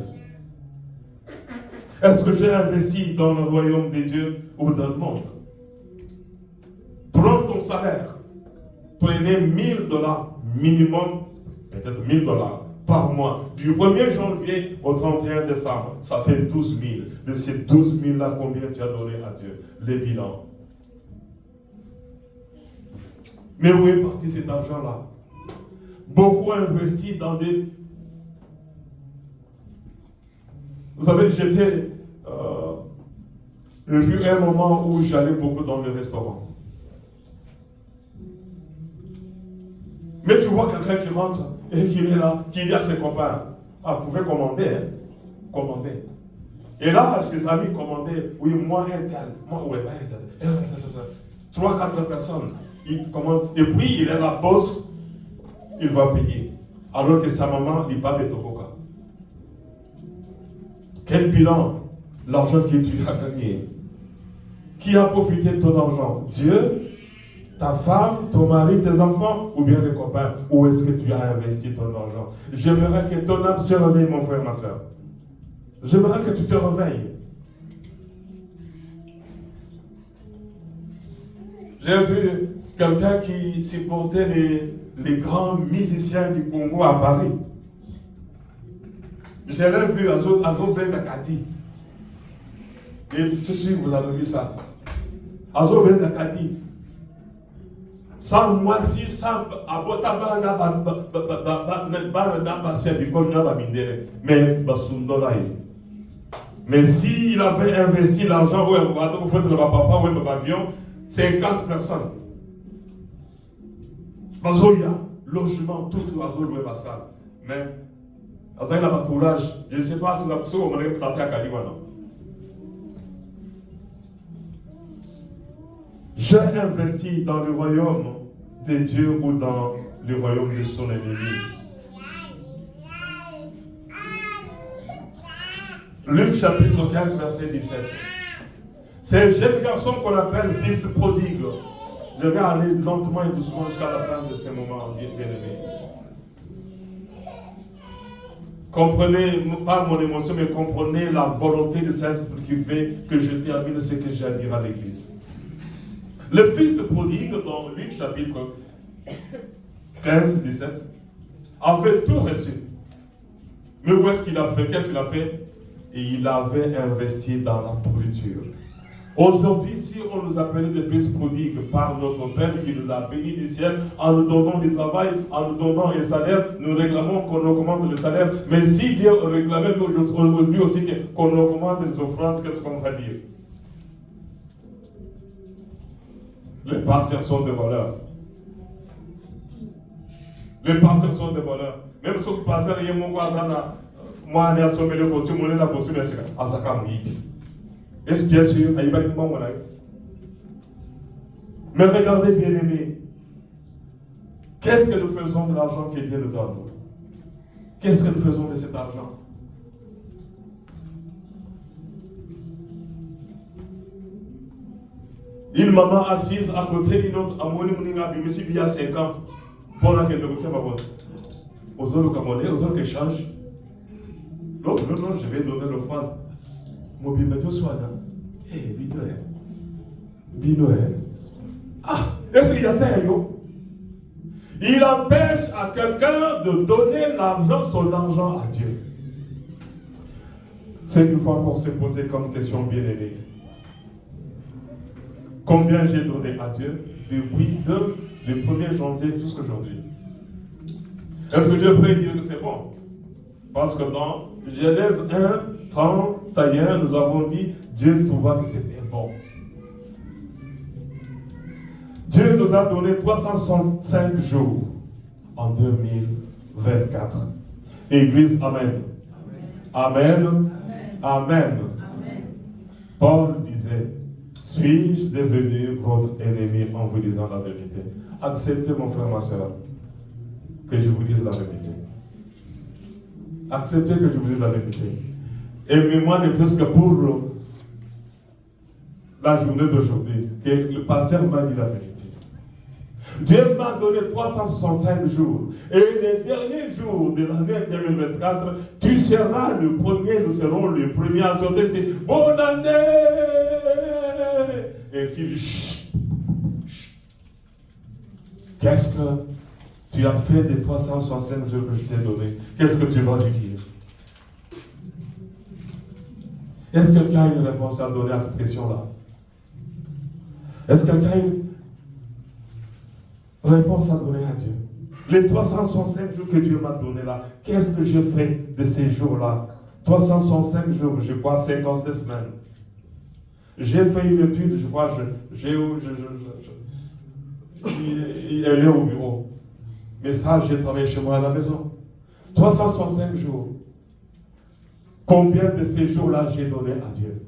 Est-ce que j'ai investi dans le royaume des dieux ou dans le monde? Prends ton salaire. Prenez 1000 $ minimum, peut-être 1000 $ par mois. Du 1er janvier au 31 décembre, ça fait 12 000. De ces 12 000 là, combien tu as donné à Dieu? Les bilans. Mais où est parti cet argent-là? Beaucoup investi dans des... Vous savez, j'étais... il fut un moment où j'allais beaucoup dans le restaurant. Mais tu vois quelqu'un qui rentre et qui est là, qui dit à ses copains, ah, vous pouvez commander, hein? Commander. Et là, ses amis commandaient, oui, moi un tel, moi, ouais, 3-4 personnes, ils commandent, et puis il est la bosse, il va payer. Alors que sa maman n'est pas de Toboka. Quel bilan? L'argent que tu as gagné. Qui a profité de ton argent? Dieu, ta femme, ton mari, tes enfants, ou bien les copains? Où est-ce que tu as investi ton argent? J'aimerais que ton âme se réveille, mon frère, ma soeur. J'aimerais que tu te réveilles. J'ai vu quelqu'un qui supportait les grands musiciens du Congo à Paris. Je l'ai vu Azo Ben Dakati. Et ceci, vous avez vu ça. Azo Ben Dakati. Sans moi, si, sans abota mais s'il avait investi l'argent, vous faites le papa ou le avion, 50 personnes. Bazoya, logement, tout Azo loué ma salle. Mais, Azo n'a pas courage. Je ne sais pas si vous avez besoin de me à Kaliwana. J'ai investi dans le royaume de Dieu ou dans le royaume de son ennemi. Luc chapitre 15, verset 17. C'est le jeune garçon qu'on appelle fils prodigue. Je vais aller lentement et doucement jusqu'à la fin de ce moment, bien-aimé. Comprenez, pas mon émotion, mais comprenez la volonté de Saint-Esprit qui fait que je termine ce que j'ai à dire à l'église. Le fils prodigue, dans Luc chapitre 15, 17, a fait tout reçu. Mais où est-ce qu'il a fait? Qu'est-ce qu'il a fait? Et il avait investi dans la pourriture. Aujourd'hui, si on nous appelait des fils prodigues par notre Père qui nous a bénis du ciel en nous donnant du travail, en nous donnant un salaire, nous réclamons qu'on augmente le salaire. Mais si Dieu réclamait aujourd'hui aussi qu'on augmente les offrandes, qu'est-ce qu'on va dire? Les pasteurs sont des voleurs. Les pasteurs sont des voleurs. Même si les pasteurs sont des voleurs, moi, je suis le costume, je suis la costume, je suis est-ce bien sûr, mais regardez bien aimé, qu'est-ce que nous faisons de l'argent que Dieu nous donne? Qu'est-ce que nous faisons de cet argent? Une maman assise à côté d'une autre, à mon il y a 50, pour laquelle nous tient ma boîte. Aux autres qui changent. Non, je vais donner l'offrande. Mobile de soin. Eh, Binoé. Ah, est-ce qu'il y a ça, yo? Il empêche à quelqu'un de donner son argent à Dieu. C'est une fois qu'on s'est posé comme question bien aimée. Combien j'ai donné à Dieu depuis le 1er janvier jusqu'à aujourd'hui? Est-ce que Dieu peut dire que c'est bon? Parce que dans Genèse 1, 31, nous avons dit, Dieu trouva que c'était bon. Dieu nous a donné 365 jours en 2024. Église, Amen. Amen. Amen. Amen. Amen. Paul disait, suis-je devenu votre ennemi en vous disant la vérité? Acceptez, mon frère, ma soeur, que je vous dise la vérité. Acceptez que je vous dise la vérité. Aimez-moi ne plus que pour la journée d'aujourd'hui, que le pasteur m'a dit la vérité. Dieu m'a donné 365 jours. Et les derniers jours de l'année 2024, tu seras le premier, nous serons les premiers à sauter. C'est bonne année! Et s'il dit, qu'est-ce que tu as fait des 365 jours que je t'ai donné? Qu'est-ce que tu vas lui dire? Est-ce que quelqu'un a une réponse à donner à cette question-là? Est-ce que quelqu'un a une réponse à donner à Dieu? Les 365 jours que Dieu m'a donné là, qu'est-ce que je fais de ces jours-là? 365 jours, je crois 52 semaines. J'ai fait une étude, je crois, elle est au bureau. Mais ça, j'ai travaillé chez moi à la maison. 365 jours. Combien de ces jours-là j'ai donné à Dieu?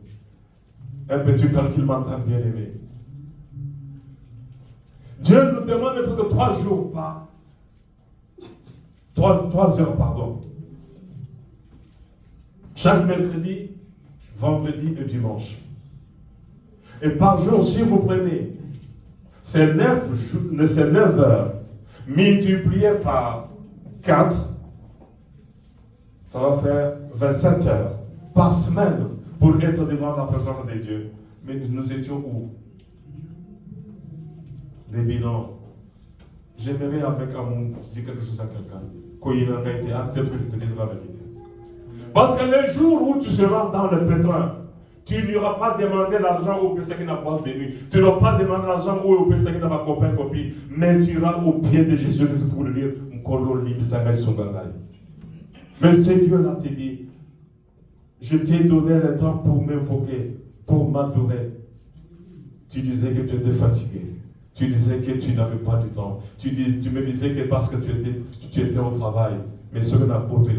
Un petit calcul mental bien aimé. Dieu nous demande de faire que 3 jours par 3 heures, pardon. Chaque mercredi, vendredi et dimanche. Et par jour, si vous prenez, c'est 9 heures multiplié par 4, ça va faire 27 heures par semaine pour être devant la présence de Dieu. Mais nous étions où? Les bilans. J'aimerais avec amour dire quelque chose à quelqu'un. Quand il a été accepté que je te dise la vérité. Parce que le jour où tu seras dans le pétrin, tu n'auras pas demandé l'argent au personne qui n'a pas de nuit. Tu n'auras pas demandé l'argent au personne qui n'a pas copain, copine. Mais tu iras au pied de Jésus pour lui dire, mais c'est Dieu là te dit, je t'ai donné le temps pour m'invoquer, pour m'adorer. Tu disais que tu étais fatigué. Tu disais que tu n'avais pas du temps. Tu me disais que parce que tu étais au travail. Mais ce que n'a pas été,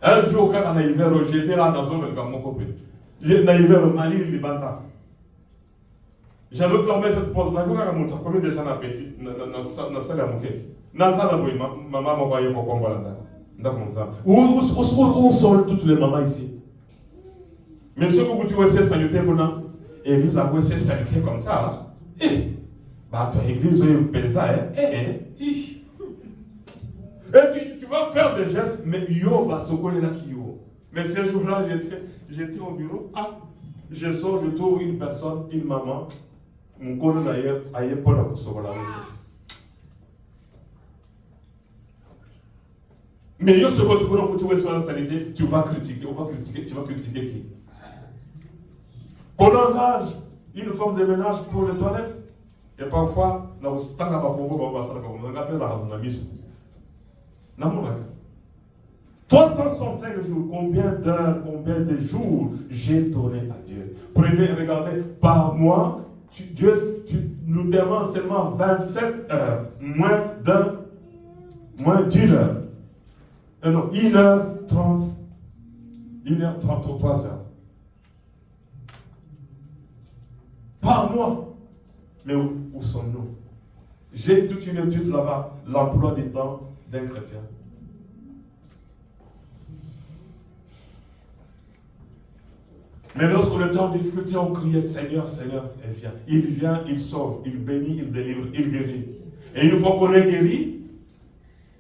un jour, quand on a hiver, j'étais là dans un comme mon copain. J'étais à hiver au Mali, le Libanta. J'avais fermé cette porte. Combien de gens ont pété dans la salle à Mouké? N'entends maman m'a envoyé pour combat là. Où sont toutes les mamans ici? Mais ce que tu vois, c'est sanitaire pour nous. L'église a vu c'est sanitaire comme ça. Eh, bah, ton église, vous payez ça, hein? Et tu vas faire des gestes, mais yo, basokole là qui yo. Mais ce jour-là, j'étais au bureau. Ah, je sors, je trouve une personne, une maman. Mon collègue d'ailleurs, ailleurs pour la Kosovola aussi. Mais yo, ce que tu connais pour trouver sur la sanité, tu vas critiquer, tu vas critiquer qui? Qu'on engage une femme de ménage pour les toilettes. Et parfois, là où c'est un peu de 365 jours, combien d'heures, combien de jours j'ai donné à Dieu. Prenez, regardez, par mois, Dieu nous demande seulement 27 heures, moins d'une heure. Et non, 1h30, 1h30 ou 3 heures. Par mois. Mais où sommes-nous? J'ai toute une étude là-bas, l'emploi du temps d'un chrétien. Mais lorsqu'on était en difficulté, on criait Seigneur, Seigneur, et viens. Il vient, il sauve, il bénit, il délivre, il guérit. Et une fois qu'on est guéri,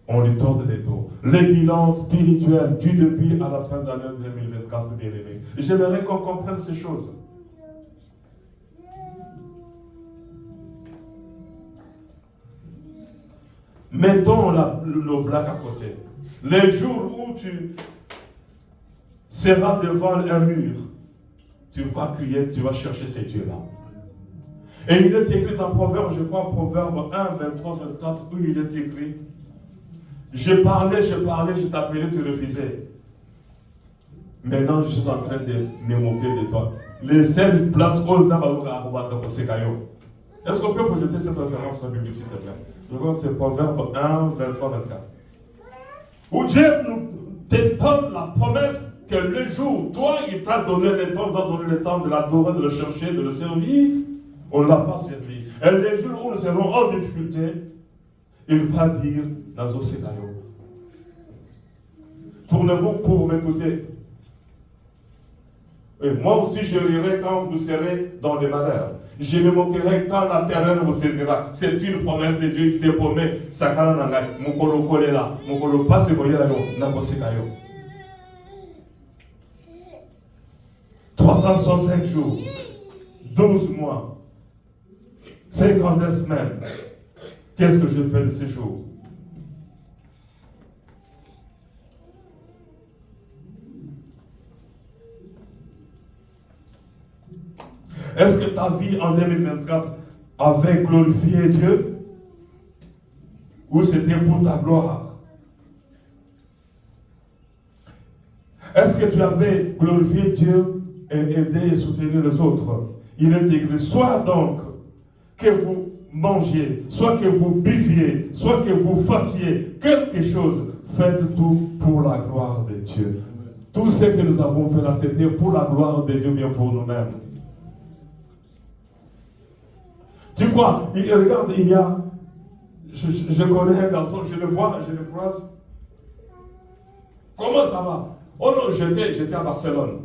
on lui tourne les dos. Les bilans spirituels du début à la fin de l'année 2024, bien aimé. J'aimerais qu'on comprenne ces choses. Mettons nos blagues à côté. Les jours où tu seras devant un mur, tu vas crier, tu vas chercher ces dieux-là. Et il est écrit dans Proverbe, je crois, Proverbe 1, 23, 24, où il est écrit, je parlais, je t'appelais, tu refusais. Maintenant, je suis en train de me moquer de toi. Les seules places aux Est-ce qu'on peut projeter cette référence dans la Bible, s'il te plaît? Je crois que c'est Proverbe 1, 23, 24. Où Dieu nous donne la promesse que le jour, toi, il t'a donné le temps, il t'a donné le temps de l'adorer, de le chercher, de le servir. On ne l'a pas servi. Et les jours où nous serons en difficulté, il va dire, Nazo Sekayo. Tournez-vous pour m'écouter. Et moi aussi, je rirai quand vous serez dans les malheurs. Je me moquerai quand la terreur vous saisira. C'est une promesse de Dieu qui te promet. Sakala nangai, mukolo kolela, mukolo passe boyela yo, nako sekayo. 365 jours, 12 mois, 52 semaines. Qu'est-ce que je fais de ces jours? Est-ce que ta vie en 2024 avait glorifié Dieu? Ou c'était pour ta gloire? Est-ce que tu avais glorifié Dieu et aidé et soutenu les autres? Il est écrit, soit donc que vous mangiez, soit que vous buviez, soit que vous fassiez quelque chose, faites tout pour la gloire de Dieu. Tout ce que nous avons fait là, c'était pour la gloire de Dieu, bien pour nous-mêmes. Tu vois, regarde, il y a, je connais un garçon, je le vois, je le croise. Comment ça va? Oh non, j'étais à Barcelone.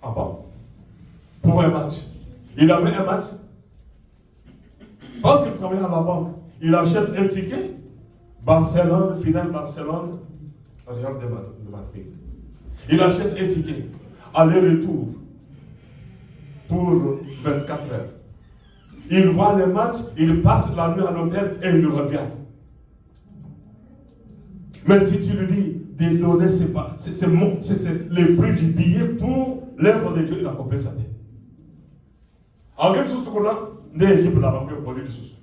Ah bon? Pour un match. Il avait un match. Parce qu'il travaillait à la banque. Il achète un ticket. Barcelone, finale Barcelone. Regarde de Madrid. Il achète un ticket. Aller-retour. Pour 24 heures. Il voit le match, il passe la nuit à l'hôtel et il revient. Mais si tu lui dis de donner, c'est le prix du billet pour l'œuvre de Dieu, il a compris ça. En quelque chose qu'on a, l'équipe n'a pas pu produire des choses.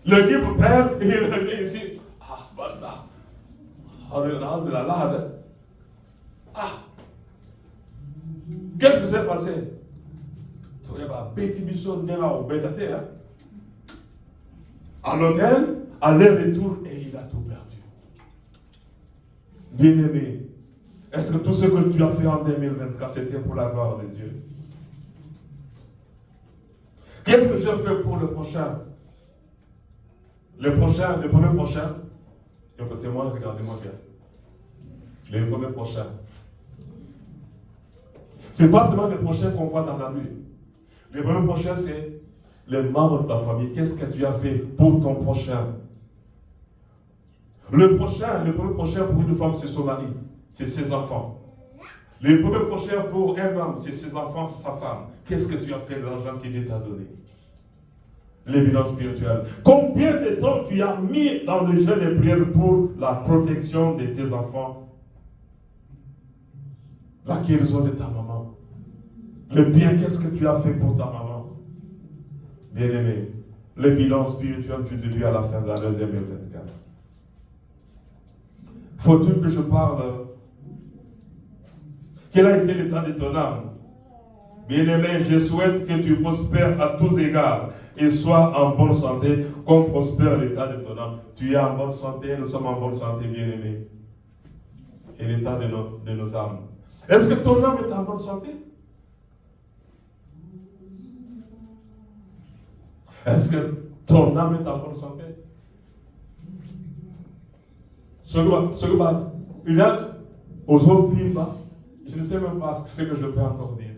L'équipe perd et il revient ici. Ah, basta. On est dans la lave. Ah. Qu'est-ce qui s'est passé? À l'hôtel, à l'aller-retour, et il a tout perdu. Bien-aimé, est-ce que tout ce que tu as fait en 2024, c'était pour la gloire de Dieu? Qu'est-ce que je fais pour le prochain? Le premier prochain, écoutez-moi, regardez-moi bien. Le premier prochain. Ce n'est pas seulement le prochain qu'on voit dans la rue. Le premier prochain, c'est les membres de ta famille, qu'est-ce que tu as fait pour ton prochain? Le premier prochain pour une femme, c'est son mari, c'est ses enfants. Le premier prochain pour un homme, c'est ses enfants, c'est sa femme. Qu'est-ce que tu as fait de l'argent que Dieu t'a donné? Les bilans spirituels. Combien de temps tu as mis dans le jeûne et prière pour la protection de tes enfants? La guérison de ta maman. Le bien, qu'est-ce que tu as fait pour ta maman? Bien-aimé, le bilan spirituel du début à la fin de l'année 2024. Faut-il que je parle? Quel a été l'état de ton âme? Bien-aimé, je souhaite que tu prospères à tous égards et sois en bonne santé comme prospère l'état de ton âme. Tu es en bonne santé, nous sommes en bonne santé, bien-aimé. Et l'état de nos âmes. Est-ce que ton âme est en bonne santé? Est-ce que ton âme est en bonne santé? Il y a aux autres films, je ne sais même pas ce que je peux encore dire.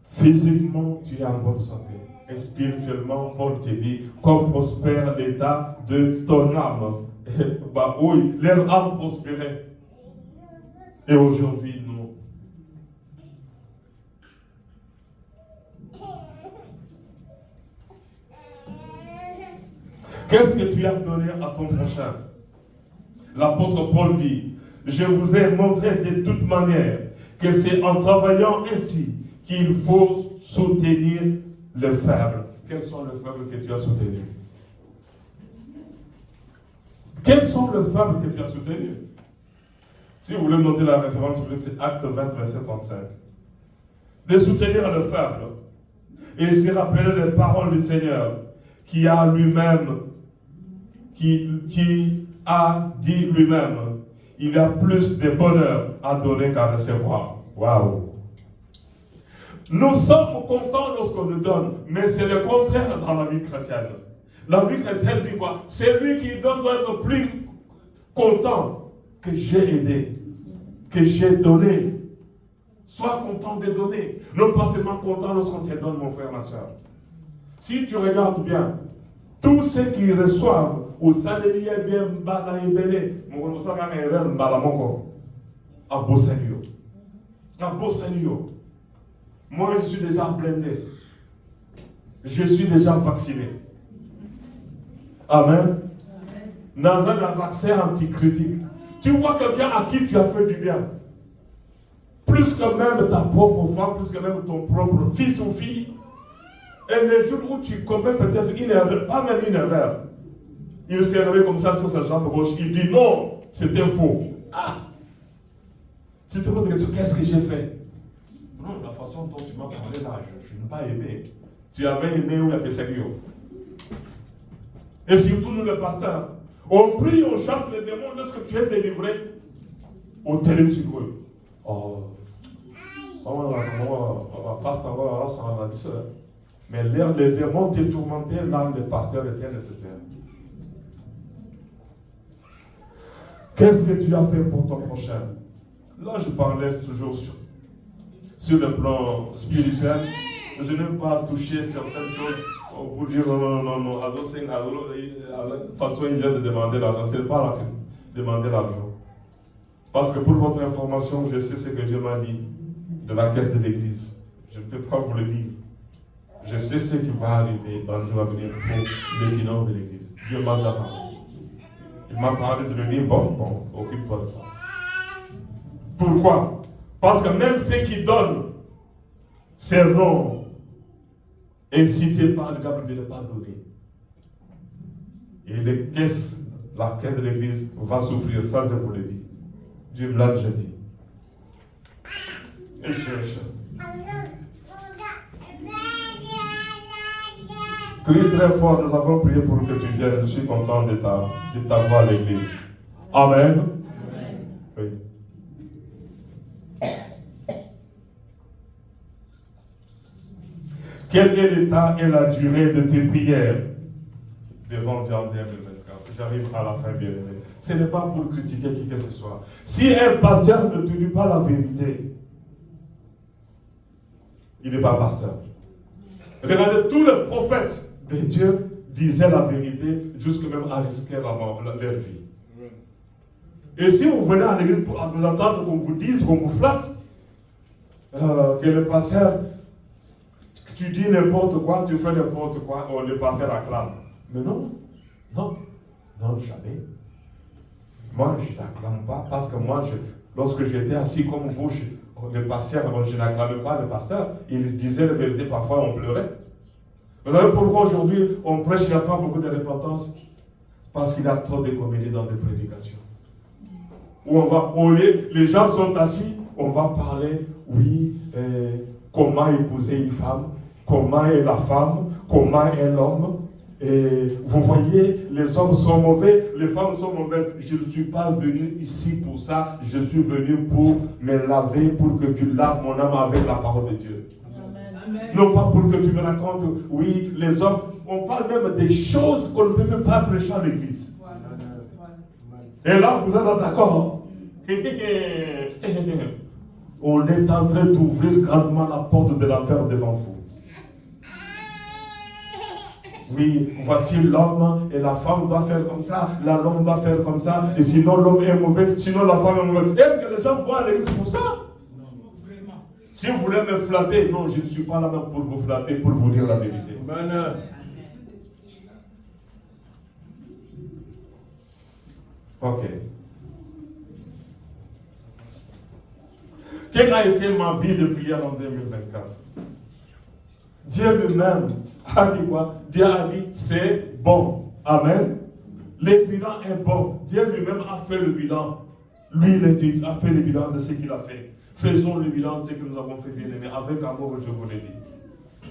Physiquement, tu es en bonne santé. Et spirituellement, Paul te dit, comme prospère l'état de ton âme. Oui, leur âme prospérait. Et aujourd'hui, non. Qu'est-ce que tu as donné à ton prochain? L'apôtre Paul dit, je vous ai montré de toute manière que c'est en travaillant ainsi qu'il faut soutenir les faibles. Quels sont les faibles que tu as soutenus? Quels sont les faibles que tu as soutenus? Si vous voulez noter la référence, c'est Acte 20, verset 35. De soutenir le faible et se rappeler les paroles du Seigneur qui a lui-même, qui a dit lui-même, il y a plus de bonheur à donner qu'à recevoir. Waouh! Nous sommes contents lorsqu'on nous donne, mais c'est le contraire dans la vie chrétienne. La vie chrétienne dit quoi? Celui qui donne doit être plus content que j'ai aidé, que j'ai donné. Sois content de donner. Non pas seulement content lorsqu'on te donne, mon frère, ma soeur. Si tu regardes bien, tous ceux qui reçoivent au sein de l'IA bien bala et belé, mon frère, un beau Seigneur. Un beau Seigneur. Moi, je suis déjà blindé. Je suis déjà vacciné. Amen. Dans un vaccin anticritique. Tu vois quelqu'un à qui tu as fait du bien. Plus que même ta propre femme, plus que même ton propre fils ou fille. Et les jours où tu commets peut-être une erreur, pas même une erreur. Il s'est réveillé comme ça sur sa jambe gauche. Il dit non, c'était faux. Ah! Tu te poses la question, qu'est-ce que j'ai fait? Non, la façon dont tu m'as parlé là, je n'ai pas aimé. Tu avais aimé ou appelé Seigneur. Et surtout nous, les pasteurs, on prie, on chasse les démons lorsque tu es délivré au terrible sur eux. Oh, pasteur, ça va la soeur. Mais les démons te tourmentaient, là, les pasteurs étaient nécessaires. Qu'est-ce que tu as fait pour ton prochain? Là, je parlais toujours sur le plan spirituel. Je n'aime pas toucher certaines choses. On vous dire non. De façon indienne de demander l'argent. Ce n'est pas la question de demander l'argent. Parce que pour votre information, je sais ce que Dieu m'a dit de la caisse de l'église. Je ne peux pas vous le dire. Je sais ce qui va arriver dans le jour à venir pour les finances de l'église. Dieu m'a déjà parlé. Il m'a parlé de le dire, bon, occupe-toi de ça. Pourquoi? Parce que même ceux qui donnent seront incités par le diable de ne pas donner. Et la caisse de l'église va souffrir, ça je vous le dis. Dieu me l'a déjà dit. Et cherche. Crie très fort, nous avons prié pour que tu viennes. Je suis content de t'avoir à l'église. Amen. Oui. Quel est l'état et la durée de tes prières devant Dieu en 2024? J'arrive à la fin, bien aimé. Ce n'est pas pour critiquer qui que ce soit. Si un pasteur ne te dit pas la vérité, il n'est pas pasteur. Regardez, tous les prophètes de Dieu disaient la vérité, jusqu'à même à risquer leur vie. Et si vous venez à l'église pour vous entendre qu'on vous dise, qu'on vous flatte, que le pasteur, tu dis n'importe quoi, tu fais n'importe quoi, le pasteur acclame. Mais non, jamais. Moi, je ne t'acclame pas, parce que moi, lorsque j'étais assis comme vous, le pasteur, je n'acclamais pas le pasteur, il disait la vérité, parfois on pleurait. Vous savez pourquoi aujourd'hui on prêche, il n'y a pas beaucoup de repentance? Parce qu'il y a trop de comédie dans des prédications. Où les gens sont assis, on va parler, oui, comment épouser une femme, comment est la femme, comment est l'homme. Et vous voyez, les hommes sont mauvais, les femmes sont mauvaises. Je ne suis pas venu ici pour ça, je suis venu pour me laver, pour que tu laves mon âme avec la parole de Dieu. Amen. Non pas pour que tu me racontes, oui, les hommes, on parle même des choses qu'on ne peut même pas prêcher à l'église. Et là, vous êtes d'accord? On est en train d'ouvrir grandement la porte de l'enfer devant vous. Oui, voici l'homme et la femme doit faire comme ça, l'homme doit faire comme ça, et sinon l'homme est mauvais, sinon la femme est mauvaise. Est-ce que les gens vont à l'église pour ça? Non, vraiment. Si vous voulez me flatter, non, je ne suis pas là même pour vous flatter, pour vous dire la vérité. Amen. Ok. Quelle a été ma vie de prière en 2024? Dieu lui-même a dit quoi? Dieu a dit c'est bon. Amen. Le bilan est bon. Dieu lui-même a fait le bilan. Lui, il a fait le bilan de ce qu'il a fait. Faisons le bilan de ce que nous avons fait, bien aimé. Avec amour, je vous l'ai dit.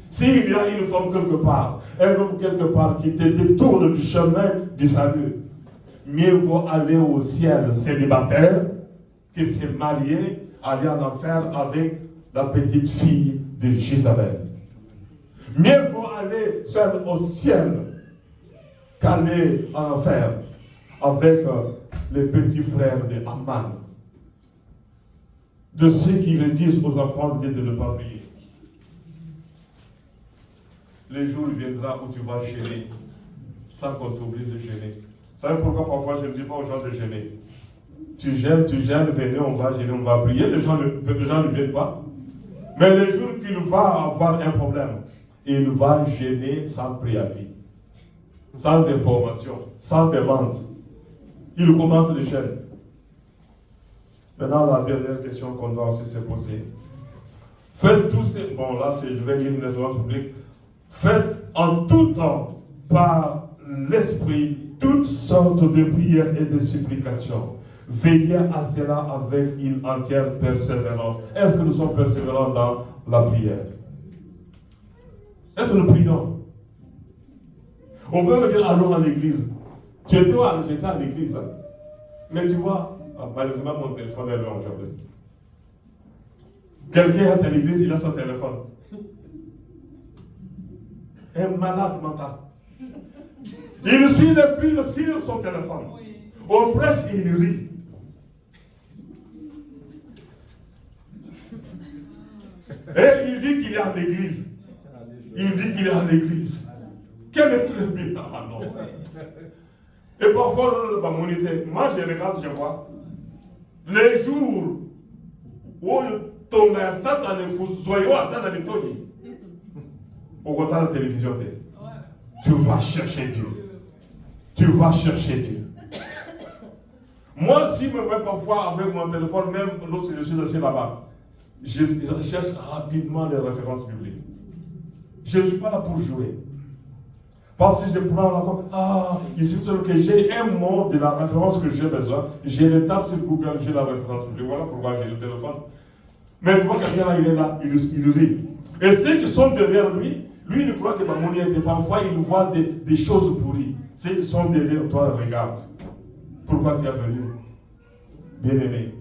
S'il y a une femme quelque part, un homme quelque part qui te détourne du chemin du salut, mieux vaut aller au ciel célibataire que se marier, aller en enfer avec la petite fille de Jézabel. Mieux vaut aller seul au ciel qu'aller en enfer avec les petits frères de Amman. De ceux qui le disent aux enfants de Dieu de ne pas prier. Le jour viendra où tu vas gêner sans qu'on t'oblige de gêner. Vous savez pourquoi parfois je ne dis pas aux gens de gêner? Tu gênes, venez, on va gêner, on va prier. Les gens ne viennent pas. Mais le jour qu'il va avoir un problème, il va gêner sans préavis, sans information, sans demande. Il commence le gêne. Maintenant, la dernière question qu'on doit aussi se poser. Faites tous ces... Bon, là, je vais lire une référence publique. Faites en tout temps, par l'Esprit, toutes sortes de prières et de supplications. Veillez à cela avec une entière persévérance. Est-ce que nous sommes persévérants dans la prière? Est-ce que nous prions? On peut me dire, allons à l'église. J'étais à l'église. Hein. Mais tu vois, malheureusement, mon téléphone est loin aujourd'hui. Quelqu'un est à l'église, il a son téléphone. Un malade mental. Il suit le fil sur son téléphone. On prêche et il rit. Et il dit qu'il est à l'église. Il dit qu'il est à l'église. Quel est le bilan? Ah non. Et parfois, moi je regarde, je vois. Les jours où ton Satan est joyeux à la Lettonie, au côté de la télévision, tu vas chercher Dieu. Tu vas chercher Dieu. Moi, si je me vois parfois avec mon téléphone, même lorsque je suis assis là-bas, je cherche rapidement les références bibliques. Je ne suis pas là pour jouer. Parce que je prends encore, il suffit que j'ai un mot de la référence que j'ai besoin, j'ai le tape sur Google, j'ai la référence biblique. Voilà pourquoi j'ai le téléphone. Mais tu vois, quelqu'un là, il est là, il rit. Et ceux qui sont derrière lui, il croit que Mamoni était parfois, il voit des choses pourries. Ceux qui sont derrière toi, regarde. Pourquoi tu es venu? Bien-aimé.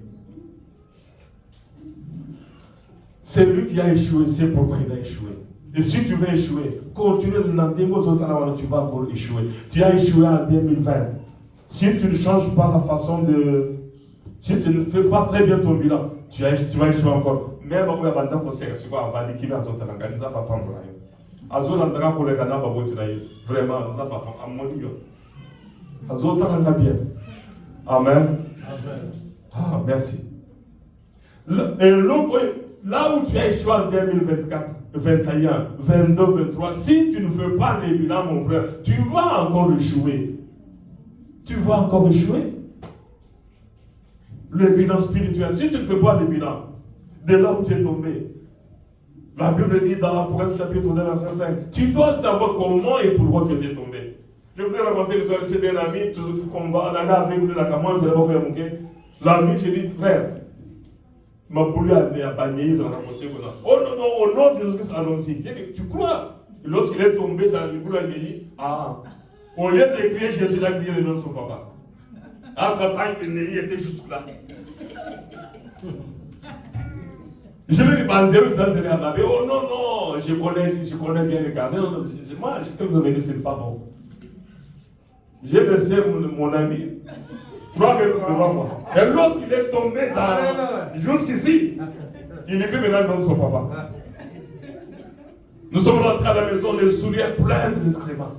C'est lui qui a échoué, c'est pourquoi il a échoué. Et si tu veux échouer, continue tu vas encore échouer. Tu as échoué en 2020. Si tu ne changes pas la façon de Si tu ne fais pas très bien ton bilan, tu vas échouer encore. Même si tu as un conseil, tu vas avoir des kilomètres à ton terrain. Tu vas pas prendre. Azo l'endra pour les Ghana, vraiment, ça va pas à mon niveau. Azo t'as bien. Amen. Ah, merci. Et là où tu as échoué en 2024, 21, 22, 23, si tu ne fais pas les bilans, mon frère, tu vas encore échouer. Tu vas encore échouer. Le bilan spirituel, si tu ne fais pas le bilan, de là où tu es tombé, la Bible dit dans l'Apocalypse chapitre 2, verset 5, tu dois savoir comment et pourquoi tu es tombé. Je vous ai raconté l'histoire de d'un ami, qu'on va aller avec lui, la commence, l'ami, j'ai dit, frère, ma boule a bagné, ils ont raconté. Oh non, non, au nom de Jésus-Christ, allons-y. J'ai dit, tu crois? Lorsqu'il est tombé dans le boule, il a dit, ah, au lieu de crier Jésus, il a crié le nom de son papa. Entre-temps, il était juste là. Je lui ai dit, ça c'est la vie. Oh non, non, je connais bien les gars. Non, moi, je te le dis, c'est pas bon. J'ai laissé mon ami 3 mètres devant moi. Et lorsqu'il est tombé jusqu'ici, il écrit maintenant le nom de son papa. Nous sommes rentrés à la maison, les souliers pleins d'excréments.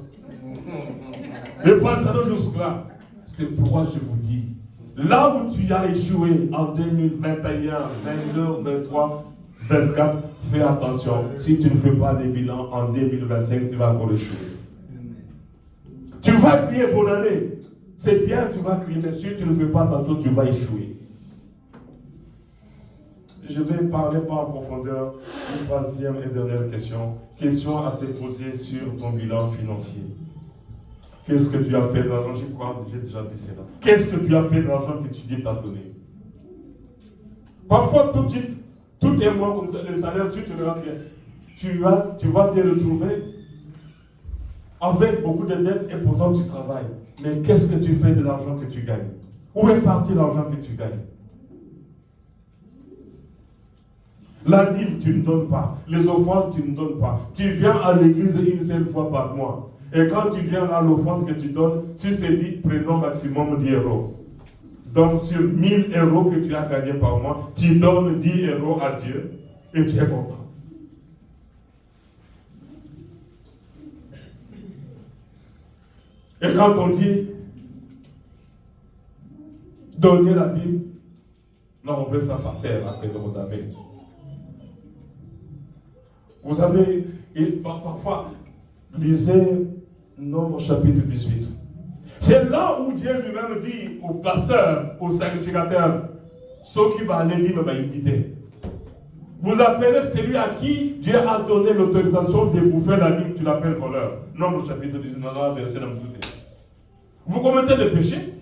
Les pantalons jusque-là. C'est pourquoi je vous dis, là où tu as échoué en 2021, 22, 23, 24, fais attention. Si tu ne fais pas les bilans en 2025, tu vas encore échouer. Tu vas crier bonne année. C'est bien, tu vas crier, mais si tu ne fais pas attention, tu vas échouer. Je vais parler par en profondeur une troisième et dernière question. Question à te poser sur ton bilan financier. Qu'est-ce que tu as fait de l'argent? J'ai déjà dit cela. Qu'est-ce que tu as fait de l'argent que tu dis t'a donné? Parfois, tout est moins comme ça. Les salaires, tu te regardes bien. Tu vas te retrouver avec beaucoup de dettes et pourtant tu travailles. Mais qu'est-ce que tu fais de l'argent que tu gagnes? Où est parti l'argent que tu gagnes? La dîme, tu ne donnes pas. Les offrandes, tu ne donnes pas. Tu viens à l'église une seule fois par mois. Et quand tu viens là, l'offrande que tu donnes, si c'est dit, prenons maximum 10 euros. Donc sur 1000 euros que tu as gagné par mois, tu donnes 10 euros à Dieu et tu es content. Et quand on dit donner la dîme, non, on veut ça passer après le mot d'abbé. Vous savez, parfois, lisez Nombre chapitre 18. C'est là où Dieu lui-même dit au pasteur, au sacrificateur, ceux qui vont aller dire, va imiter. Vous appelez celui à qui Dieu a donné l'autorisation de bouffer la dîme, tu l'appelles voleur. Nombre chapitre 19, verset dans tout. Vous commettez des péchés.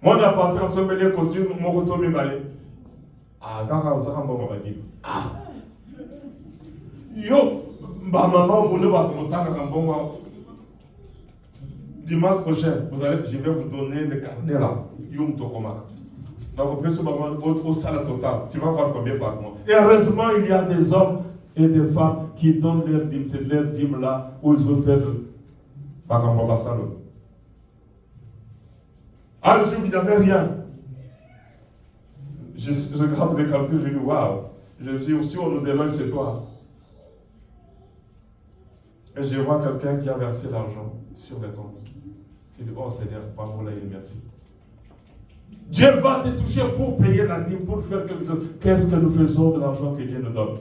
Moi, on a passé à se mettre les costumes, mon retour me balai. Ah, quand vous avez un bon dit. Ah, yo, bah maman, vous ne va pas dimanche prochain, je vais vous donner le carnet là. Yum Tokoma. Donc, au salaire total, tu vas voir combien par mois. Et heureusement, il y a des hommes et des femmes qui donnent leur dîme. C'est leur dîme là où ils veulent faire. Par exemple, un jour, il n'y avait rien. Je regarde les calculs, je dis waouh. Je dis aussi, on nous demande c'est toi. Et je vois quelqu'un qui a versé l'argent sur les comptes. Je dis, oh Seigneur, pardon, là, merci. Dieu va te toucher pour payer la dîme, pour faire quelque chose. Qu'est-ce que nous faisons de l'argent que Dieu nous donne?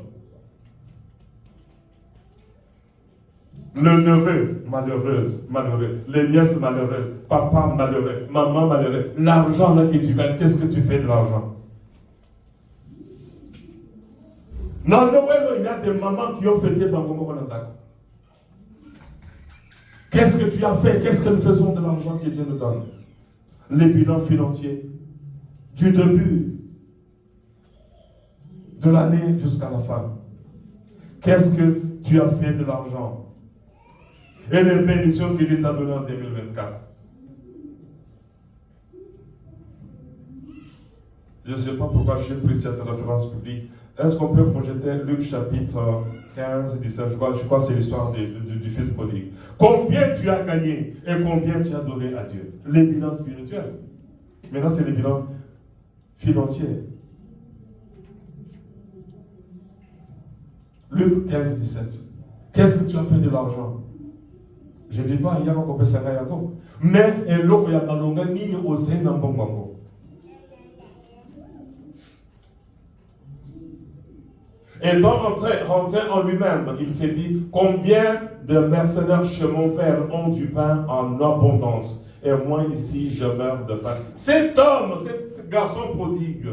Le neveu malheureux, les nièces malheureuses, papa malheureux, maman malheureux. L'argent là que tu gagnes, qu'est-ce que tu fais de l'argent? Non, il y a des mamans qui ont fêté Bangomo Konandaka. Qu'est-ce que tu as fait? Qu'est-ce que nous faisons de l'argent que Dieu nous donne? Les bilans financiers du début de l'année jusqu'à la fin. Qu'est-ce que tu as fait de l'argent? Et les bénédictions qu'il t'a données en 2024. Je ne sais pas pourquoi j'ai pris cette référence publique. Est-ce qu'on peut projeter Luc chapitre 15, 17, je crois que c'est l'histoire du fils prodigue. Combien tu as gagné et combien tu as donné à Dieu? Les bilans spirituels. Maintenant, c'est les bilans financiers. Luc 15, 17. Qu'est-ce que tu as fait de l'argent? Je ne dis pas, il y a encore ça, mais il y a dans l'onga ni au sein d'un bon bango. Étant rentré en lui-même, il s'est dit, combien de mercenaires chez mon père ont du pain en abondance, et moi ici je meurs de faim. Cet homme, cet garçon prodigue,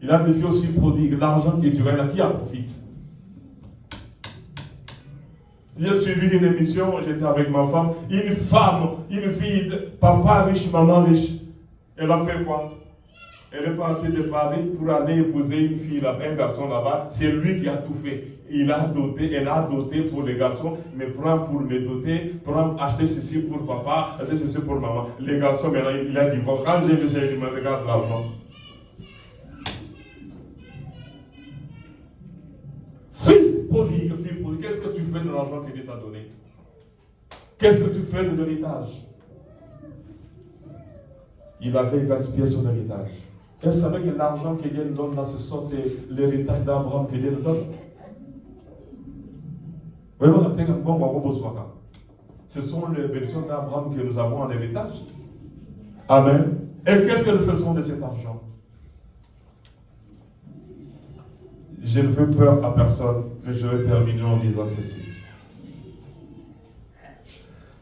il a des filles aussi prodigues, l'argent qui est du règne, qui en profite? J'ai suivi une émission, j'étais avec ma femme, une fille, papa riche, maman riche. Elle a fait quoi? Elle est partie de Paris pour aller épouser une fille là, un garçon là-bas. C'est lui qui a tout fait. Elle a doté pour les garçons, mais prends pour me doter, prends acheter ceci pour papa, acheter ceci pour maman. Les garçons, maintenant, il a dit, quand j'ai vu ça, je me regarde l'argent. Fils prodigue, fille prodigue, qu'est-ce que tu fais de l'argent que Dieu t'a donné? Qu'est-ce que tu fais de l'héritage? Il avait gaspillé son héritage. Est-ce que vous savez que l'argent que Dieu nous donne dans ce sens, c'est l'héritage d'Abraham que Dieu nous donne? Ce sont les bénédictions d'Abraham que nous avons en héritage. Amen. Et qu'est-ce que nous faisons de cet argent? Je ne fais peur à personne, mais je vais terminer en disant ceci.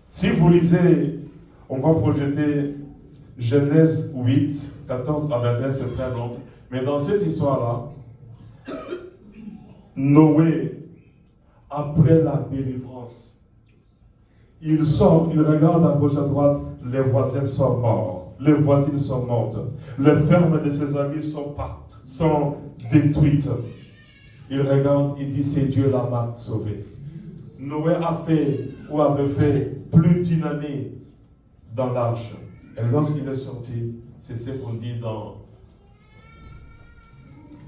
Si vous lisez, on va projeter Genèse 8, 14 à 21, c'est très long. Mais dans cette histoire-là, Noé, après la délivrance, il sort, il regarde à gauche à droite, les voisins sont morts, les voisines sont mortes, les fermes de ses amis sont détruites. Il regarde, il dit, c'est Dieu la m'a sauvé. Noé avait fait plus d'une année dans l'arche. Et lorsqu'il est sorti, c'est ce qu'on dit dans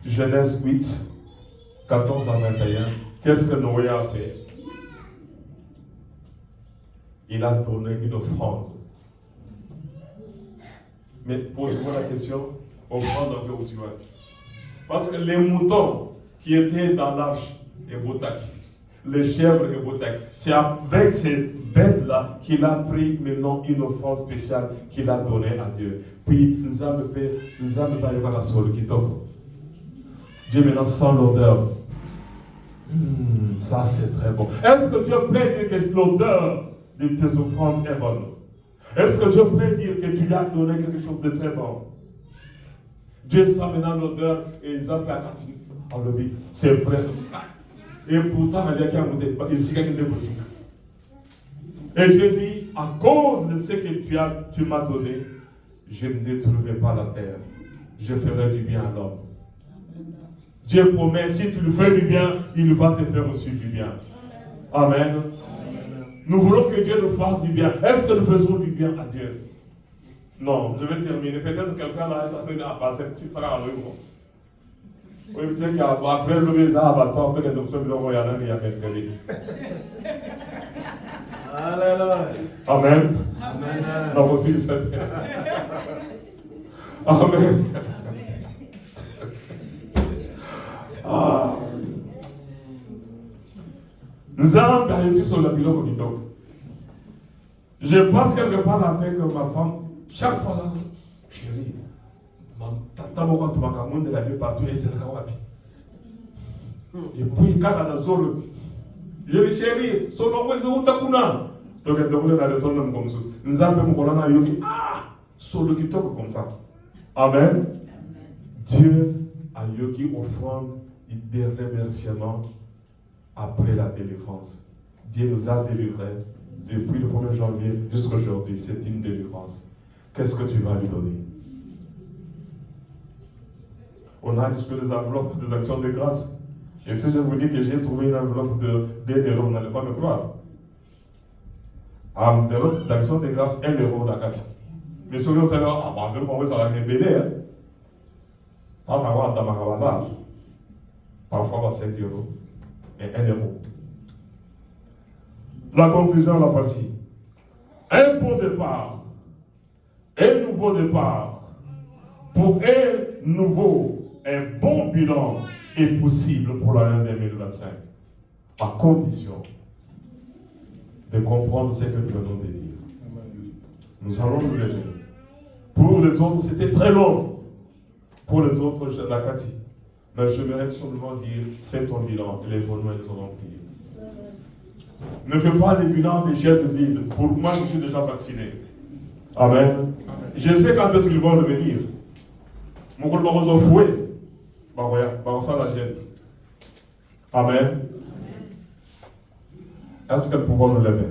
Genèse 8, 14 à 21. Qu'est-ce que Noé a fait? Il a donné une offrande. Mais pose-moi la question, offrande un peu où tu vas. Parce que les moutons qui étaient dans l'arche et Botak, les chèvres et Botak, c'est avec ces bêtes-là qu'il a pris maintenant une offrande spéciale qu'il a donnée à Dieu. Puis, Dieu maintenant sent l'odeur. Ça c'est très bon. Est-ce que Dieu peut dire que l'odeur de tes offrandes est bonne? Est-ce que Dieu peut dire que tu lui as donné quelque chose de très bon? Dieu sent maintenant l'odeur et ils ont fait c'est vrai. Et pourtant, et Dieu dit, à cause de ce que tu m'as donné, je ne détruirai pas la terre. Je ferai du bien à l'homme. Dieu promet, si tu lui fais du bien, il va te faire aussi du bien. Amen. Nous voulons que Dieu nous fasse du bien. Est-ce que nous faisons du bien à Dieu? Non, je vais terminer. Peut-être quelqu'un là est en train de passer, si ça va arriver. Oui, peut-être qu'après le visa, va tenter les options de l'envoyer il y a quelques.
Alléluia.
Amen.
Amen.
Non, aussi, c'est fait. Amen. Ah. Nous allons gagner sur le bilan bonito. Je passe quelque part avec ma femme, chaque fois là, chérie, tata moka tu makamunde de la vie partout et c'est le kawapi. Et puis quand on a zolo, je dis chérie, son nom est Outakuna. Donc elle demande la raison de comme ça. Nous avons mon colonna yogi, solo qui toque comme ça. Amen. Dieu a yogi offrande des remerciements après la délivrance. Dieu nous a délivrés depuis le 1er janvier jusqu'à aujourd'hui. C'est une délivrance. Qu'est-ce que tu vas lui donner? On a distribué des enveloppes des actions de grâce. Et si je vous dis que j'ai trouvé une enveloppe d'1 euro, vous n'allez pas me croire. Enveloppe d'action de grâce, 1 euro d'accord. Mais sur l'autre, enveloppe, ça va me béler. Pas d'avoir dans ma parfois 5 euros. et 1 euro. La conclusion, la voici. Un bon départ, un nouveau départ, pour un nouveau, un bon bilan est possible pour l'année 2025, à condition de comprendre ce que nous venons de dire. Nous allons nous lever. Pour les autres, c'était très long. Pour les autres, je la Cathy. Mais je voudrais simplement dire, fais ton bilan et les volets nous allons prier. Ne fais pas le bilan des chaises vides. Pour moi, je suis déjà vacciné. Amen. Je sais quand est-ce qu'ils vont revenir. Mon gars, on va fouet. On ça la gêne. Amen. Est-ce que nous pouvons nous lever?